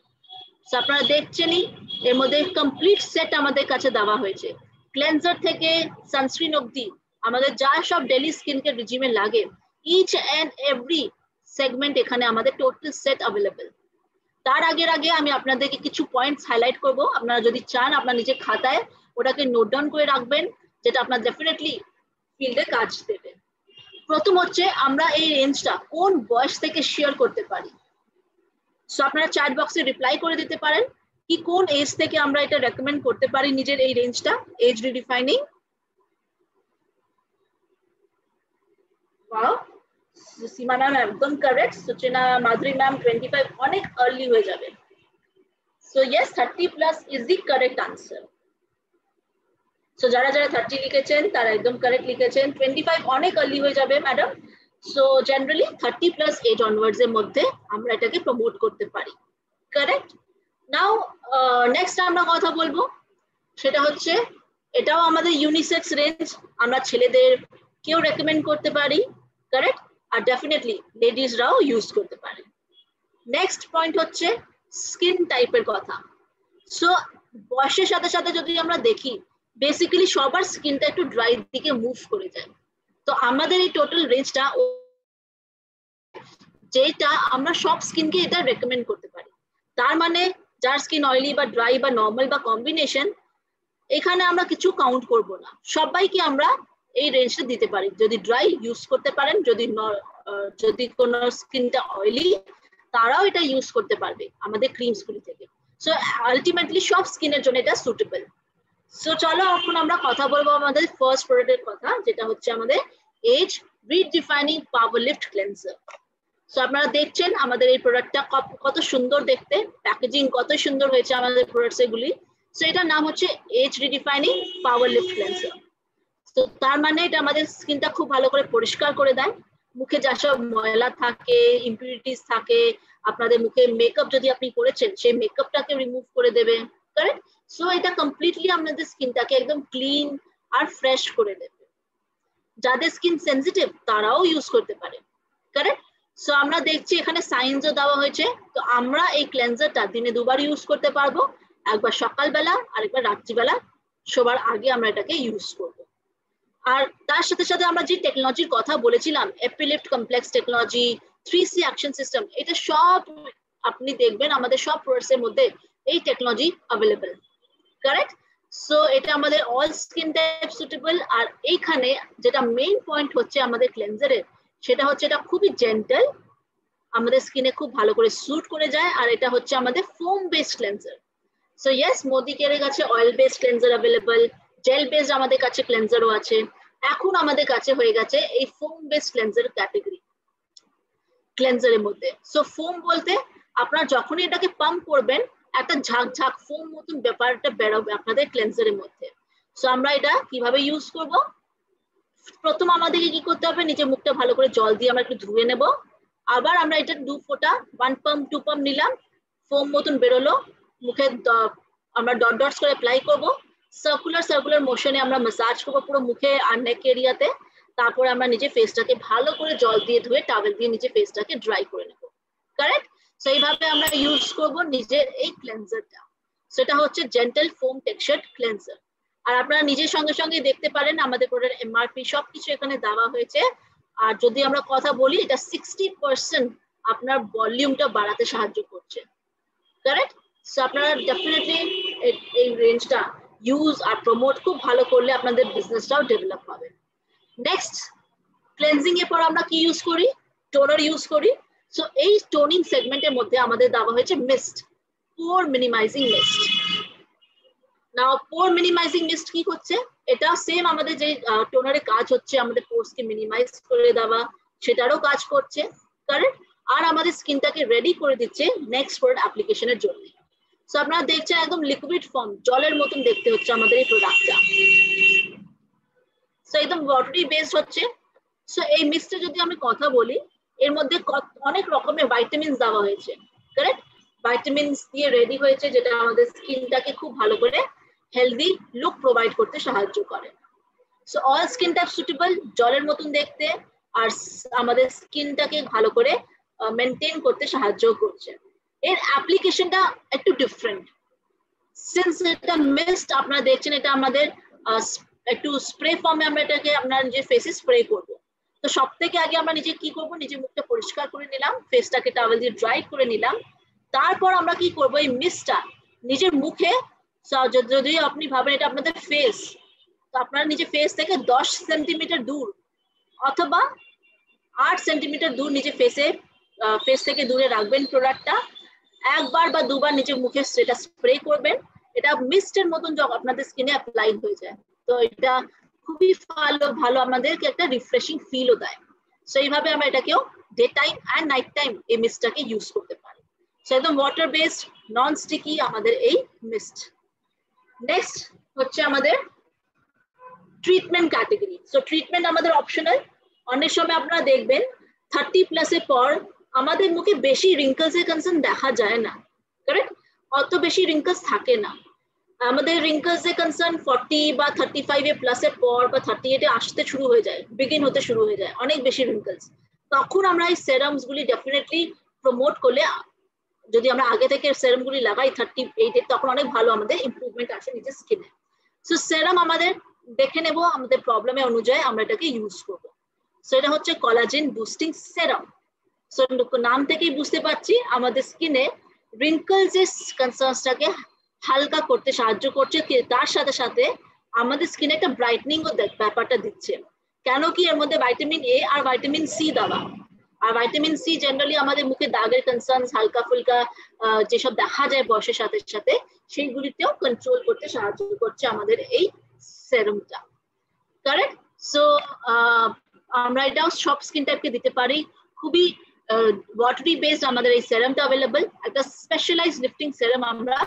সো আপনারা দেখছেনই এর মধ্যে কমপ্লিট সেট আমাদের কাছে দেওয়া হয়েছে, ক্লেন্সার থেকে সানস্ক্রিন অবধি আমাদের যা সব ডেইলি স্কিন কেয়ার রেজিমে লাগে, ইচ এন্ড এভরি সেগমেন্ট এখানে আমাদের টোটাল সেট অ্যাভেলেবল। তার আগে আমি আপনাদেরকে কিছু পয়েন্টস হাইলাইট করব, আপনারা যদি চান আপনার নিজের খাতায় ওটাকে নোট ডাউন করে রাখবেন, যেটা আপনার ডেফিনেটলি ফিল্ডে কাজ দেবে। প্রথম হচ্ছে আমরা এই রেঞ্জটা কোন বয়স থেকে শেয়ার করতে পারি। সো আপনারা চ্যাট বক্সে রিপ্লাই করে দিতে পারেন কি কোন এজ থেকে আমরা এটা রেকমেন্ড করতে পারি নিজের এই রেঞ্জটা এজ রিডিফাইনিং। ওয়াও, সীমা ম্যাম একদম কারেক্ট, সুচনা মাধুরী ম্যাম 25 অনেক আর্লি হয়ে যাবে। So yes, 30+ is the correct answer. So যারা যারা 30 লিখেছেন তারা একদম কারেক্ট লিখেছেন, 25 অনেক আর্লি হয়ে যাবে madam. So generally 30+ age onwards এর মধ্যে আমরা এটাকে প্রমোট করতে পারি, কারেক্ট। নাও নেক্সট আমরা কথা বলবো, সেটা হচ্ছে এটাও আমাদের ইউনিসেক্স রেঞ্জ, আমরা ছেলেদের কেউ রেকমেন্ড করতে পারি, কারেক্ট, আর ডেফিনেটলি লেডিসরাও ইউজ করতে পারে। নেক্সট পয়েন্ট হচ্ছে স্কিন টাইপের কথা। সো বয়সের সাথে সাথে যদি আমরা দেখি, বেসিক্যালি সবার স্কিনটা একটু ড্রাই দিকে মুভ করে যায়। তো আমাদের এই টোটাল রেঞ্জটা যেটা আমরা সব স্কিনকে এটা রেকমেন্ড করতে পারি। তার মানে যার স্কিন অয়েলি বা ড্রাই বা নর্মাল বা কম্বিনেশন, এখানে আমরা কিছু কাউন্ট করব না, সবাইকে আমরা এই রেঞ্জটা দিতে পারি। যদি ড্রাই ইউজ করতে পারেন, যদি কোনো স্কিনটা অয়েলি তারাও এটা ইউজ করতে পারবে আমাদের ক্রিমস গুলি থেকে। সো আলটিমেটলি সব স্কিনের জন্য এটা সুটেবল। সো চলো এখন আমরা কথা বলবো আমাদের ফার্স্ট প্রোডাক্টের কথা, যেটা হচ্ছে আমাদের এজ রিডিফাইনিং পাওয়ার লিফট ক্লেন্সার। সো আপনারা দেখছেন আমাদের এই প্রোডাক্টটা কত সুন্দর দেখতে, প্যাকেজিং কত সুন্দর হয়েছে আমাদের প্রোডাক্টস এগুলি। সো এটার নাম হচ্ছে এজ রিডিফাইনিং পাওয়ার লিফট ক্লেন্সার। তো তার মানে এটা আমাদের স্কিনটা খুব ভালো করে পরিষ্কার করে দেয়, মুখে যা সব ময়লা থাকে, ইমপিউরিটিস থাকে, আপনাদের মুখে মেকআপ যদি আপনি করেছেন সেই মেকআপটাকে রিমুভ করে দেবে, কারেক্ট। সো এটা কমপ্লিটলি আপনাদের স্কিনটাকে একদম ক্লিন আর ফ্রেশ করে দেবে। যাদের স্কিন সেনসিটিভ তারাও ইউজ করতে পারে, কারেক্ট। সো আমরা দেখছি এখানে সাইন্সও দেওয়া হয়েছে। তো আমরা এই ক্লেন্সারটা দিনে 2বার ইউজ করতে পারবো, একবার সকালবেলা আর একবার রাত্রিবেলা, শোবার আগে আমরা এটাকে ইউজ করব। আর তার সাথে সাথে আমরা যে টেকনোলজির কথা বলেছিলাম, epilift complex technology, 3C action system, এটা সব আপনি দেখবেন আমাদের সব প্রোডাক্টস এর মধ্যে এই টেকনোলজি অ্যাভেলেবল, কারেক্ট। সো এটা আমাদের অল স্কিন টাইপ সুটেবল। আর এইখানে যেটা মেইন পয়েন্ট হচ্ছে আমাদের ক্লেন্সারের, সেটা হচ্ছে এটা খুবই জেন্টল, আমাদের স্কিনে খুব ভালো করে স্যুট করে যায়। আর এটা হচ্ছে আমাদের foam based cleanser. So yes, Modi কেয়ারের কাছে oil based cleanser available, jail based আমাদের কাছে ক্লেন্সারও আছে, এখন আমাদের কাছে হয়ে গেছে এই ফোম বেসড ক্লেন্সার ক্যাটাগরি ক্লেন্সারের মধ্যে। সো ফোম বলতে আপনারা যখনই এটাকে পাম্প করবেন একটা ঝাঁক ফোম মতন ব্যাপারটা বেরোবে আপনাদের ক্লেন্সারের মধ্যে। সো আমরা এটা কিভাবে ইউজ করব, প্রথম আমাদেরকে কি করতে হবে, নিজের মুখটা ভালো করে জল দিয়ে আমরা একটু ধুয়ে নেব, আবার আমরা এটা 2 ফোঁটা 1 পাম্প 2 পাম্প নিলাম, ফোম মতন বেরোলো, মুখে আমরা ডট ডটস করে অ্যাপ্লাই করব, সার্কুলার মোশনে আমরা ম্যাসাজ করবো পুরো মুখে আর নেক এরিয়াতে। তারপরে আমরা নিজে ফেসটাকে ভালো করে জল দিয়ে ধুয়ে টাওয়েল দিয়ে নিজে ফেসটাকে ড্রাই করে নেব, কারেক্ট। সো এইভাবে আমরা ইউজ করব নিজের এই ক্লেন্সারটা। সেটা হচ্ছে জেন্টাল ফোম টেক্সচার্ড ক্লেন্সার। আর আপনারা নিজের সঙ্গে সঙ্গে দেখতে পারেন আমাদের প্রোডাক্ট এমআরপি সবকিছু এখানে দেওয়া হয়েছে। আর যদি আমরা কথা বলি, এটা 60% আপনার ভলিউমটা বাড়াতে সাহায্য করছে, কারেক্ট? সো আপনারা ডেফিনেটলি এই রেঞ্জটা ইউজ আর প্রমোট খুব ভালো করলে আপনাদের বিজনেসটাও ডেভেলপ হবে। নেক্সট, ক্লেন্সিং এর পর আমরা কি ইউজ করি? টোনার ইউজ করি। সো এই টোনিং সেগমেন্টের মধ্যে আমাদের দেওয়া হয়েছে মিস্ট, পোর মিনিমাইজিং মিস্ট। নাও পোর মিনিমাইজিং মিস্ট কি হচ্ছে? এটা সেম আমাদের যে টোনারে কাজ হচ্ছে, আমাদের পোরসকে মিনিমাইজ করে দেওয়া, সেটারও কাজ করছে, কারেক্ট? আর আমাদের স্কিনটাকে রেডি করে দিচ্ছে নেক্সট প্রোডাক্ট অ্যাপ্লিকেশনের জন্য। সো আপনারা দেখছেন একদম লিকুইড ফর্ম, জলের মতন দেখতে হচ্ছে আমাদের এই প্রোডাক্টটা। সো একদম ওয়াটারি বেসড হচ্ছে। সো এই মিস্টে যদি আমি কথা বলি, এর মধ্যে অনেক রকমের ভাইটামিনস দেওয়া হয়েছে, কারেক্ট? ভাইটামিনস দিয়ে রেডি হয়েছে, যেটা আমাদের স্কিনটাকে খুব ভালো করে হেলদি লুক প্রোভাইড করতে সাহায্য করে। So all skin type suitable, জলের মতন দেখতে, আর আমাদের স্কিনটাকে ভালো করে মেনটেন করতে সাহায্য করছে। এর অ্যাপ্লিকেশনটা একটু ডিফারেন্ট। সিন্স এটা মিস্ট আপনারা দেখছেন, এটা আমাদের একটু স্প্রে ফর্মে আমরা এটাকে আপনার যে ফেসে স্প্রে করব। তো সব থেকে আগে আমরা নিজে কি করব, নিজের মুখটা পরিষ্কার করে নিলাম, ফেসটাকে টাওয়েল দিয়ে ড্রাই করে নিলাম। তারপর আমরা কি করব, এই মিস্টটা নিজের মুখে, যদি আপনি ভাবেন এটা আপনাদের ফেস, তো আপনারা নিজের ফেস থেকে 10 সেন্টিমিটার দূর অথবা 8 সেন্টিমিটার দূর নিজের ফেস থেকে দূরে রাখবেন প্রোডাক্টটা। একবার বা দুবার নিজের মুখে সেটা স্প্রে করবেন। এটা মিস্টের মতন যখন আপনাদের স্কিনে অ্যাপ্লাই হয়ে যায়, তো এটা খুবই ভালো আমাদেরকে একটা রিফ্রেশিং ফিলও দেয়। সো এইভাবে আমরা এটাকেও day time and night time এই মিস্টটাকে ইউজ করতে পারি। সো একদম ওয়াটার বেসড, নন স্টিকি আমাদের এই মিস্ট। নেক্সট হচ্ছে আমাদের ট্রিটমেন্ট ক্যাটেগরি। সো ট্রিটমেন্ট আমাদের অপশনাল। অনেক সময় আপনারা দেখবেন 30+ এর পর আমাদের মুখে বেশি রিঙ্কলস এর কনসার্ন দেখা যায় না, কারেক্ট? অত বেশি রিঙ্কলস থাকে না। আমাদের রিঙ্কলস এর কনসার্ন 40 বা 35 এর প্লাস এর পর বা 38 এ আসতে শুরু হয়ে যায়, বিগিন হতে শুরু হয়ে যায় অনেক বেশি রিঙ্কলস। তখন আমরা এই সেরামস গুলি ডেফিনেটলি প্রমোট করলে, যদি আমরা আগে থেকে সেরাম গুলি লাগাই 38 এ, তখন অনেক ভালো আমাদের ইমপ্রুভমেন্ট আসে নিজের স্কিনে। সো সেরাম আমাদের দেখে নেব আমাদের প্রবলেমের অনুযায়ী আমরা এটাকে ইউজ করব। সেটা হচ্ছে কোলাজেন বুস্টিং সেরাম। সো নাম থেকেই বুঝতে পারছি আমাদের স্কিনে রিঙ্কলস এর কনসার্নসটাকে হালকা করতে সাহায্য করছে, তার সাথে সাথে আমাদের স্কিনে একটা ব্রাইটনিং ও ব্যাপারটা দিচ্ছে। কেন কি? এর মধ্যে ভাইটামিন এ আর ভাইটামিন সি দেওয়া। আর ভাইটামিন সি জেনারেলি আমাদের মুখে দাগের কনসার্ন, হালকা ফুলকা যেসব দেখা যায় বয়সের সাথে সাথে, সেইগুলিতেও কন্ট্রোল করতে সাহায্য করছে আমাদের এই সেরামটা, কারেক্ট? সো আমরা এটাও সব স্কিন টাইপকে দিতে পারি। খুবই ওয়াটারি বেসড আমাদের এই সেরামটা অ্যাভেলেবল। একটা স্পেশালাইজড লিফটিং সেরাম আমরা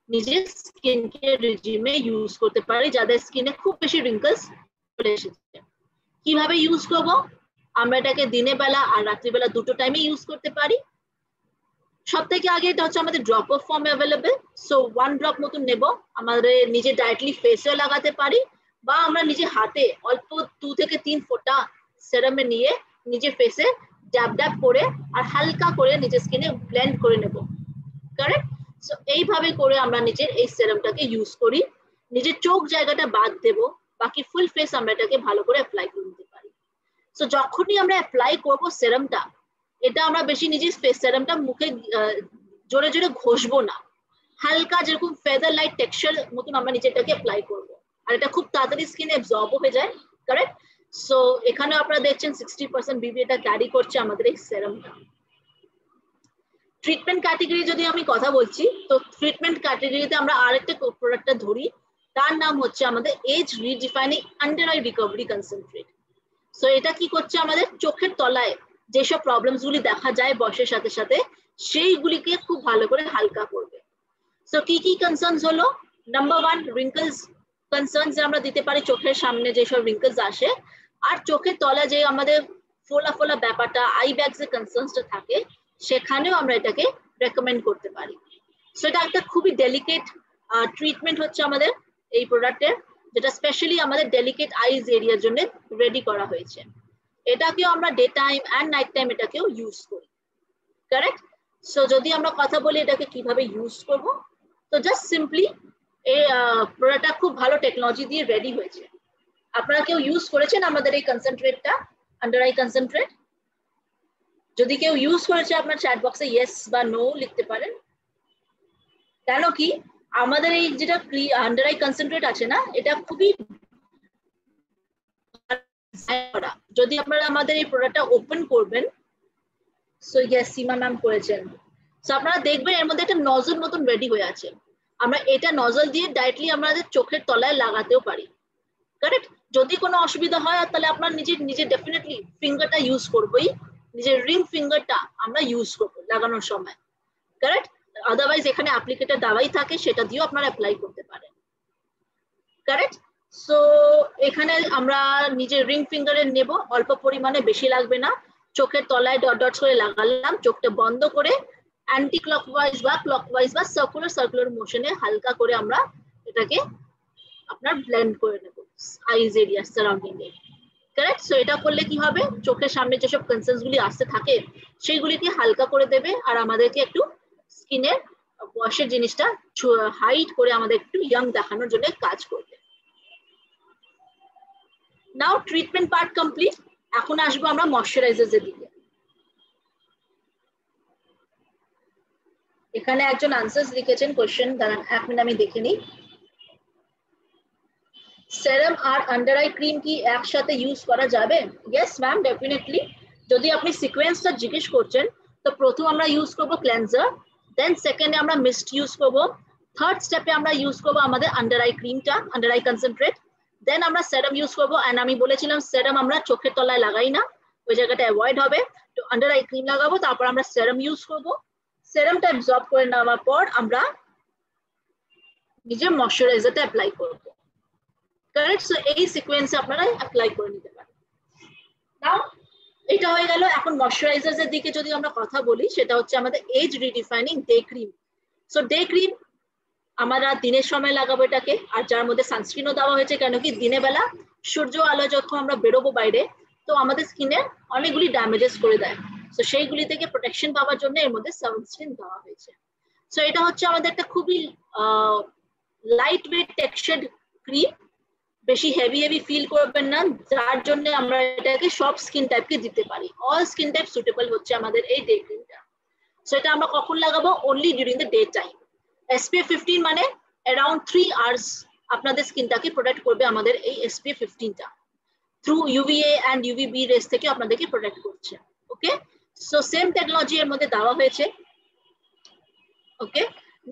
নিজের স্কিন কেয়ার রেজিমে ইউজ করতে পারি, যাদের স্কিনে খুব বেশি রিঙ্কলস চলে এসেছে। কিভাবে ইউজ করব? আমরা এটাকে দিনের বেলা আর রাত্রিবেলা দুটো টাইমে ইউজ করতে পারি। সব থেকে আগে এটা হচ্ছে আমাদের ড্রপ অফ ফর্মে অ্যাভেলেবল। সো 1 ড্রপ মতন নেব, আমাদের নিজে ডাইরেক্টলি ফেসেও লাগাতে পারি, বা আমরা নিজে হাতে অল্প 2 থেকে 3 ফোঁটা সেরামে নিয়ে নিজের ফেসে ড্যাব ড্যাব করে আর হালকা করে নিজের স্কিনে ব্লেন্ড করে নেব, কারেক্ট? সো এইভাবে করে আমরা নিজের এই সেরামটাকে ইউজ করি। নিজের চোখ জায়গাটা বাদ দেব, বাকি ফুল ফেস আমরা এটাকে ভালো করে অ্যাপ্লাই করে নিতে পারি। সো যখনই আমরা অ্যাপ্লাই করব সেরামটা, এটা আমরা বেশি নিজের ফেস সেরামটা মুখে জোরে জোরে ঘষবো না, হালকা যেরকম ফেদার লাইট টেক্সচার মতন আমরা নিচেটাকে অ্যাপ্লাই করব। আর এটা খুব তাড়াতাড়ি স্কিনে অ্যাবজর্বও হয়ে যায়, কারেক্ট? সো এখানে আপনারা দেখছেন 60% বিবি এটা ক্যারি করছে আমাদের এই সেরামটা। ট্রিটমেন্ট ক্যাটেগরি যদি আমি কথা বলছি, তো ট্রিটমেন্ট ক্যাটেগরিতে আমরা আরেকটা প্রোডাক্টটা ধরি, তার নাম হচ্ছে আমাদের age redefining under eye recovery concentrate. So এটা কি করছে, আমাদের চোখের তলায় যেসব প্রবলেমস গুলি দেখা যায় বয়সের সাথে সাথে, সেইগুলিকে খুব ভালো করে হালকা করবে। সো কি কি কনসার্নস হলো? নাম্বার 1, রিঙ্কলস কনসার্নস আমরা দিতে পারি, চোখের সামনে যেসব রিঙ্কলস আসে, আর চোখের তলায় যে আমাদের ফোলা ফোলা ব্যাপারটা, আই ব্যাগস এর কনসার্নসটা থাকে, সেখানেও আমরা এটাকে রেকমেন্ড করতে পারি। সো এটা একটা খুবই ডেলিকেট ট্রিটমেন্ট হচ্ছে আমাদের এই প্রোডাক্টের, যেটা স্পেশালি আমাদের ডেলিকেট আইজ এরিয়ার জন্য রেডি করা হয়েছে। এটাকেও আমরা day time and night time এটাকেও ইউজ করি, কারেক্ট? সো যদি আমরা কথা বলি এটাকে কিভাবে ইউজ করব, তো জাস্ট সিম্পলি এই প্রোডাক্টটা খুব ভালো টেকনোলজি দিয়ে রেডি হয়েছে। আপনারা কেউ ইউজ করেছেন আমাদের এই কনসেন্ট্রেটটা, আন্ডার আই কনসেন্ট্রেট? যদি কেউ ইউজ করেছে আপনার চ্যাট বক্সে ইয়েস বা নো লিখতে পারেন। কেন কি আমাদের এই যেটা আন্ডার আই কনসেন্ট্রেট আছে না, এটা খুবই, যদি আপনারা আমাদের এই প্রোডাক্টটা ওপেন করবেন, সো ইয়েস সীমা ম্যাম করেছেন, সো আপনারা দেখবেন এর মধ্যে একটা নজল মতন রেডি হয়ে আছে। আমরা এটা নজল দিয়ে ডাইরেক্টলি আমাদের চোখের তলায় লাগাতেও পারি, কারেক্ট? যদি কোনো অসুবিধা হয় তাহলে আপনার নিজের ডেফিনেটলি ফিঙ্গারটা ইউজ করবোই, নিজের রিং ফিঙ্গারটা আমরা ইউজ করবো লাগানোর সময়, কারেক্ট? আদারওয়াইজ এখানে অ্যাপ্লিকেটর দেওয়াই থাকে, সেটা দিয়েও আপনারা অ্যাপ্লাই করতে পারেন, কারেক্ট? সো এখানে আমরা নিজের রিং ফিঙ্গারে নেব, অল্প পরিমাণে, বেশি লাগবে না, চোখের তলায় ডট ডট করে লাগালাম, চোখটা বন্ধ করে অ্যান্টি ক্লকওয়াইজ বা ক্লকওয়াইজ বা সার্কুলার মোশনে হালকা করে আমরা এটাকে আপনার ব্লেন্ড করে নেব আইজ এরিয়া সারাউন্ডিং এ, কারেক্ট? সো এটা করলে কি হবে, চোখের সামনে যেসব কনসার্নস গুলি আসতে থাকে সেইগুলিকে হালকা করে দেবে আর আমাদেরকে একটু স্কিনের ওয়াশের জিনিসটা হাইড করে আমাদের একটু ইয়াং দেখানোর জন্য কাজ করবে। নাও ট্রিটমেন্ট পার্ট কমপ্লিট, এখন আসবো আমরা ময়শ্চারাইজারের দিকে। এখানে একজন আনসার্স লিখেছেন কোশ্চেন, দাঁড়ান এক মিনিট আমি দেখে নিই। সেরাম আর আন্ডার আই ক্রিম কি একসাথে ইউজ করা যাবে? Yes ma'am, definitely. যদি আপনি সিকোয়েন্সটা জিজ্ঞেস করছেন, তো প্রথম আমরা ইউজ করব ক্লেন্সার, দেন সেকেন্ডে আমরা মিস্ট ইউজ করব, থার্ড স্টেপে আমরা ইউজ করব আমাদের আন্ডার আই ক্রিমটা, আন্ডার আই কনসেন্ট্রেট, দেন আমরা সেরাম ইউজ করবো। অ্যান্ড আমি বলেছিলাম সেরাম আমরা চোখের তলায় লাগাই না, ওই জায়গাটা অ্যাভয়েড হবে, তো আন্ডার আই ক্রিম লাগাবো, তারপর আমরা সেরাম ইউজ করব। সেরামটা অ্যাবজর্ব করে নেওয়ার পর আমরা নিজের ময়শ্চারাইজারটা অ্যাপ্লাই করব, কারেক্ট? সো এই সিকোয়েন্সে আপনারা অ্যাপ্লাই করে নিতে পারেন। নাও এটা হয়ে গেল। এখন ময়শ্চারাইজারের দিকে যদি আমরা কথা বলি, সেটা হচ্ছে আমাদের age redefining day cream. So day cream আমরা দিনের সময় লাগাবো এটাকে, আর যার মধ্যে সানস্ক্রিনও দেওয়া হয়েছে, কেন কি দিনের বেলা সূর্য আলো যখন আমরা বেরোবো বাইরে, তো আমাদের স্কিনে অনেকগুলি ড্যামেজেস করে দেয়, তো সেইগুলি থেকে প্রোটেকশন পাওয়ার জন্য এর মধ্যে সানস্ক্রিন দেওয়া হয়েছে। সো এটা হচ্ছে আমাদের একটা খুবই লাইট ওয়েট টেক্সচার্ড ক্রিম, বেশি হেভি ফিল করবেন না, যার জন্য আমরা এটাকে সব স্কিন টাইপকে দিতে পারি, অল স্কিন টাইপ সুটেবল হচ্ছে আমাদের এই ডে ক্রিমটা। সো এটা আমরা কখন লাগাবো? Only during the day time. SPF 15 মানে অ্যারাউন্ড 3 আওয়ার্স আপনাদের স্কিনটাকে প্রোটেক্ট করবে আমাদের এই SPF 15টা, through UVA and UVB rays থেকে আপনাদেরকে প্রোটেক্ট করছে। ওকে, সো সেম টেকনোলজি এর মধ্যে দেওয়া হয়েছে। ওকে,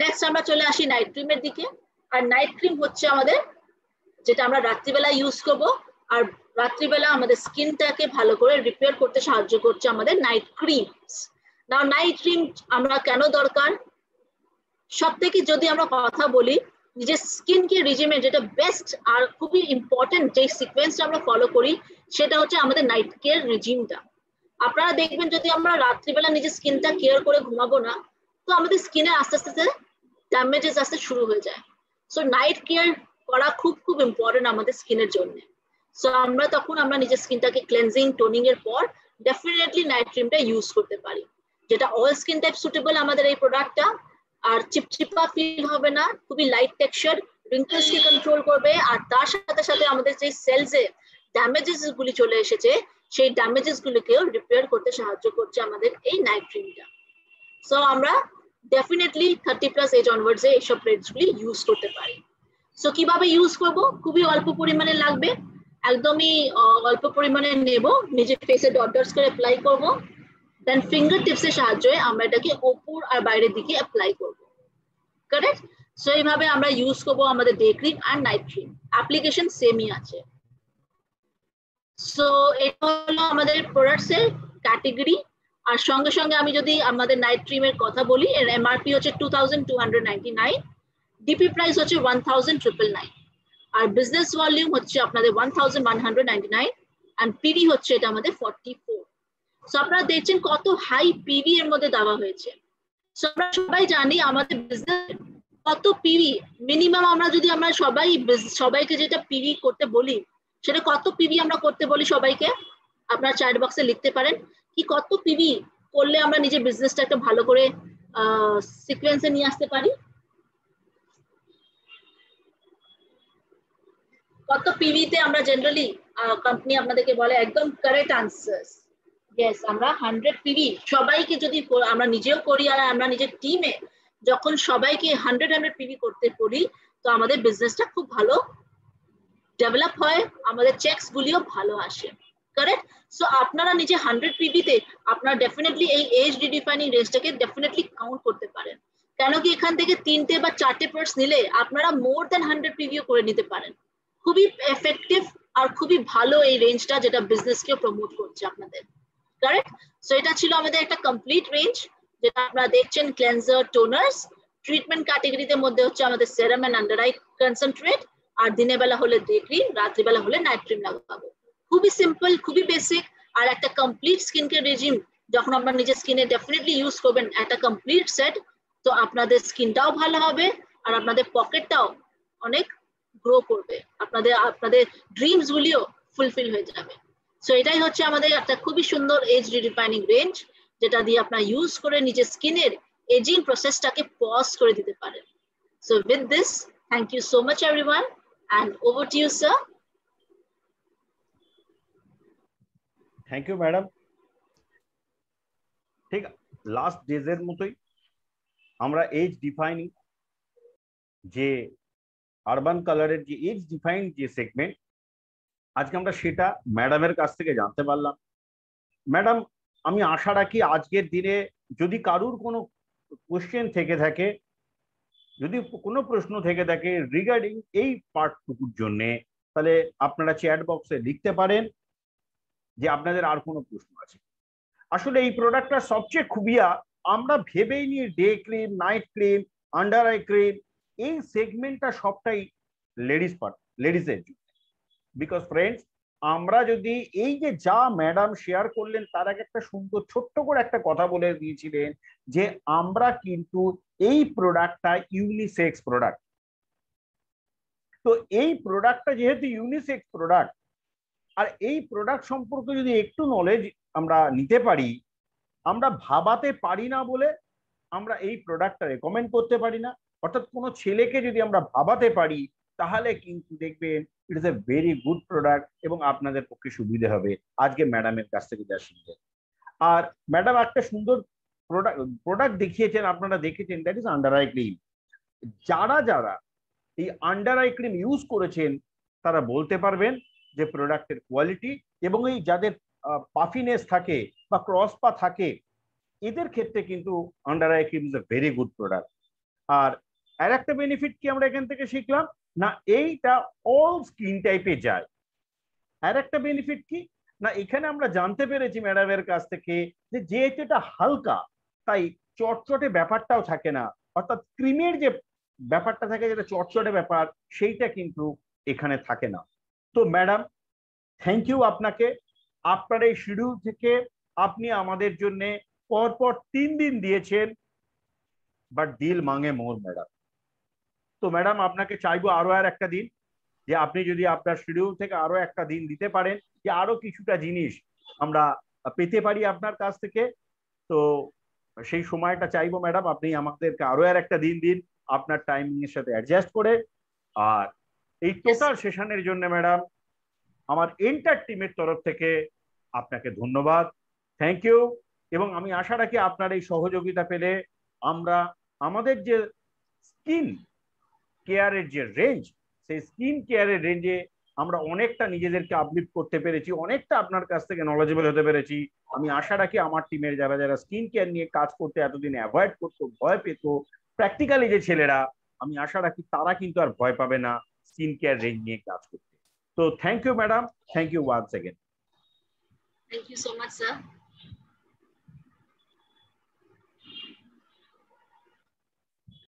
নেক্সট আমরা চলে আসি নাইট ক্রিমের দিকে। আর নাইট ক্রিম হচ্ছে আমাদের যেটা আমরা রাত্রিবেলা ইউজ করব, আর রাত্রিবেলা আমাদের স্কিনটাকে ভালো করে রিপেয়ার করতে সাহায্য করছে আমাদের নাইট ক্রিম। নাও নাইট ক্রিম আমরা কেন দরকার? সব থেকে যদি আমরা কথা বলি, নিজের স্কিন কেয়ার রিজিমে যেটা বেস্ট আর খুবই ইম্পর্টেন্ট যে সিকোয়েন্সটা আমরা ফলো করি, সেটা হচ্ছে আমাদের নাইট কেয়ার রিজিমটা। আপনারা দেখবেন যদি আমরা রাত্রিবেলা নিজের স্কিনটা কেয়ার করে ঘুমাবো না, তো আমাদের স্কিনে আস্তে আস্তে ড্যামেজেস আসতে শুরু হয়ে যায়। সো নাইট কেয়ার করা খুব ইম্পর্টেন্ট আমাদের স্কিনের জন্য। সো আমরা তখন আমরা নিজের স্কিনটাকে ক্লেনজিং টোনিং এর পর ডেফিনেটলি নাইট ক্রিমটা ইউজ করতে পারি, যেটা অল স্কিন টাইপ সুটেবল আমাদের এই প্রোডাক্টটা, আর চিপচিপা ফিল হবে না, খুবই লাইট টেক্সচার, রিঙ্কলস কে কন্ট্রোল করবে, আর তার সাথে সাথে আমাদের যে সেলসে ড্যামেজেস গুলি চলে এসেছে সেই ড্যামেজেস গুলিকেও রিপেয়ার করতে সাহায্য করছে আমাদের এই নাইট ক্রিমটা। সো আমরা ডেফিনেটলি 30+ এজ অনওয়ার্ডস এ এইসব রেঞ্জ গুলি ইউজ করতে পারি। সো কিভাবে ইউজ করব? খুবই অল্প পরিমাণে লাগবে, একদমই অল্প পরিমাণে নেব, নিজের ফেসে ডট ডটস করে অ্যাপ্লাই করব, দেন ফিঙ্গার টিপস এর সাহায্যে আমরা এটাকে উপর আর বাইরের দিকে অ্যাপ্লাই করব, কারেক্ট? সো এইভাবে আমরা ইউজ করব আমাদের ডে ক্রিম আর নাইট ক্রিম, অ্যাপ্লিকেশন সেমই আছে। সো এটা হলো আমাদের প্রোডাক্টস এর ক্যাটাগরি। আর সঙ্গে সঙ্গে আমি যদি আমাদের নাইট ক্রিমের কথা বলি, এর MRP হচ্ছে 2299, ডিপি প্রাইস হচ্ছে 1999, আর বিজনেস ভলিউম হচ্ছে আপনাদের 1199, আর পিভি হচ্ছে এটা আমাদের 44। সো আপনারা দেখছেন কত হাই পিভি এর মধ্যে দেওয়া হয়েছে। সো আমরা সবাই জানি আমাদের বিজনেস কত পিভি মিনিমাম, আমরা যদি আমরা সবাইকে যেটা পিভি করতে বলি, সেটা কত পিভি আমরা করতে বলি সবাইকে, আপনারা চ্যাট বক্সে লিখতে পারেন কি কত পিভি করলে আমরা নিজের বিজনেসটা একটা ভালো করে সিকোয়েন্সে নিয়ে আসতে পারি? কত পিভিতে আমরা জেনারেলি কোম্পানি আপনাদেরকে বলে একদম কারেক্ট আনসার্স। ইয়েস, আমরা 100 পিভি সবাইকে যদি আমরা নিজেও করি আর আমরা নিজের টিমে যখন সবাইকে 100 পিভি করতে করি তো আমাদের বিজনেসটা খুব ভালো ডেভেলপ হয়, আমাদের চেকস গুলিও ভালো আসে। কারেক্ট? সো আপনারা নিজে 100 পিভিতে আপনারা ডেফিনেটলি এই এজ রিডিফাইনিং রেঞ্জটাকে ডেফিনেটলি কাউন্ট করতে পারেন। কেন কি এখান থেকে 3টে বা 4টে প্রোডাক্টস নিলে আপনারা মোর দ্যান 100 পিভিও করে নিতে পারেন। খুবই এফেক্টিভ আর খুবই ভালো এই রেঞ্জটা, যেটা বিজনেসকে প্রমোট করছে আপনাদের। কারেক্ট? সো এটা ছিল আমাদের একটা কমপ্লিট রেঞ্জ, যেটা আপনারা দেখছেন ক্লেনজার, টোনার্স। ট্রিটমেন্ট ক্যাটাগরিতে মধ্যে হচ্ছে আমাদের সেরাম এন্ড আন্ডার আই কনসেন্ট্রেট, আর দিনের বেলা হলে ডে ক্রিম, রাত্রিবেলা হলে নাইট ক্রিম লাগাবো। খুবই সিম্পল, খুবই বেসিক, আর একটা কমপ্লিট স্কিন কেয়ার রেজিম যখন আপনার নিজের স্কিনে ডেফিনেটলি ইউজ করবেন একটা কমপ্লিট সেট, তো আপনাদের স্কিনটাও ভালো হবে আর আপনাদের পকেটটাও অনেক গ্রো করবে, আপনাদের ড্রিমস গুলিও ফুলফিল হয়ে যাবে। সো এটাই হচ্ছে আমাদের একটা খুবই সুন্দর এজ রিডিফাইনিং রেঞ্জ, যেটা দিয়ে আপনারা ইউজ করে নিজের স্কিনের এজিং প্রসেসটাকে পজ করে দিতে পারেন। So with this, thank you so much everyone, and over to you, sir. Thank you madam. ঠিক লাস্ট ডেজের মতোই আমরা এজ ডিফাইনিং যে আরবান কালারের যে এজ ডিফাইন যে সেগমেন্ট, আজকে আমরা সেটা ম্যাডামের কাছ থেকে জানতে পারলাম। ম্যাডাম, আমি আশা রাখি আজকের দিনে যদি কারুর কোনো কোশ্চেন থেকে থাকে, যদি কোনো প্রশ্ন থেকে থাকে রিগার্ডিং এই পার্টটুকুর জন্যে, তাহলে আপনারা চ্যাট বক্সে লিখতে পারেন যে আপনাদের আর কোনো প্রশ্ন আছে। আসলে এই প্রোডাক্টটা সবচেয়ে খুবিয়া আমরা ভেবেই নিই day cream, night cream, under eye cream, এই সেগমেন্টটা সবটাই লেডিসের জন্য। বিকজ ফ্রেন্ডস, আমরা যদি এই যে যা ম্যাডাম শেয়ার করলেন তার আগে একটা সুন্দর ছোট্ট করে একটা কথা বলে দিয়েছিলেন যে আমরা কিন্তু এই প্রোডাক্টটা ইউনিসেক্স প্রোডাক্ট। তো এই প্রোডাক্টটা যেহেতু ইউনিসেক্স প্রোডাক্ট, আর এই প্রোডাক্ট সম্পর্কে যদি একটু নলেজ আমরা নিতে পারি, আমরা ভাবাতে পারি না বলে আমরা এই প্রোডাক্টটা রেকমেন্ড করতে পারি না। অর্থাৎ কোনো ছেলেকে যদি আমরা ভাবাতে পারি তাহলে কিন্তু দেখবেন it is a very good product এবং আপনাদের পক্ষে সুবিধা হবে আজকে ম্যাডামের কাছ থেকে যা শিখলেন। আর ম্যাডাম একটা সুন্দর প্রোডাক্ট দেখিয়েছেন, আপনারা দেখেছেন, that is under eye cream. যারা যারা এই আন্ডার আই ক্রিম ইউজ করেছেন তারা বলতে পারবেন যে প্রোডাক্টের কোয়ালিটি, এবং এই যাদের পাফিনেস থাকে বা ক্রস পা থাকে এদের ক্ষেত্রে কিন্তু under eye cream is a very good product. আর একটা বেনিফিট কি আমরা এখান থেকে শিখলাম না, এইটা অল স্কিন টাইপে যায়। আর একটা বেনিফিট কি না, এখানে আমরা জানতে পেরেছি ম্যাডামের কাছ থেকে যে যেহেতু এটা হালকা তাই চটচটে ব্যাপারটাও থাকে না, অর্থাৎ ক্রিমের যে ব্যাপারটা থাকে যেটা চটচটে ব্যাপার সেইটা কিন্তু এখানে থাকে না। তো ম্যাডাম, থ্যাংক ইউ আপনাকে। আপনার এই শিডিউল থেকে আপনি আমাদের জন্য পরপর 3 দিন দিয়েছেন, বাট দিল মাঙ্গে মোর ম্যাডাম। তো ম্যাডাম আপনাকে চাইবো আরো আর একটা দিন, যে আপনি যদি আপনার শিডিউল থেকে আরো একটা দিন দিতে পারেন, যে আরো কিছুটা জিনিস আমরা পেতে পারি আপনার কাছ থেকে। তো সেই সময়টা চাইবো ম্যাডাম আপনি আমাদেরকে আরো আর একটা দিন দিন আপনার টাইমিং এর সাথে অ্যাডজাস্ট করে। আর এই টোটাল সেশনের জন্য ম্যাডাম আমার এন্টার টিমের তরফ থেকে আপনাকে ধন্যবাদ, থ্যাংক ইউ। এবং আমি আশা রাখি আপনার এই সহযোগিতা পেলে আমরা আমাদের যে স্কিন কেয়ারের যে রেঞ্জ, সেই স্কিন কেয়ারের রেঞ্জে আমরা অনেকটা নিজেদেরকে আপলিফট করতে পেরেছি, অনেকটা আপনার কাছ থেকে নলেজেবল হতে পেরেছি। আমি আশা রাখি আমার টিমের যারা যারা স্কিন কেয়ার নিয়ে কাজ করতে এতদিন অ্যাভয়েড করতো, ভয় পেত, প্র্যাকটিক্যালি যে ছেলেরা, আমি আশা রাখি তারা কিন্তু আর ভয় পাবে না স্কিন কেয়ার রেঞ্জ নিয়ে কাজ করতে। তো thank you madam, thank you once again. Thank you so much, sir.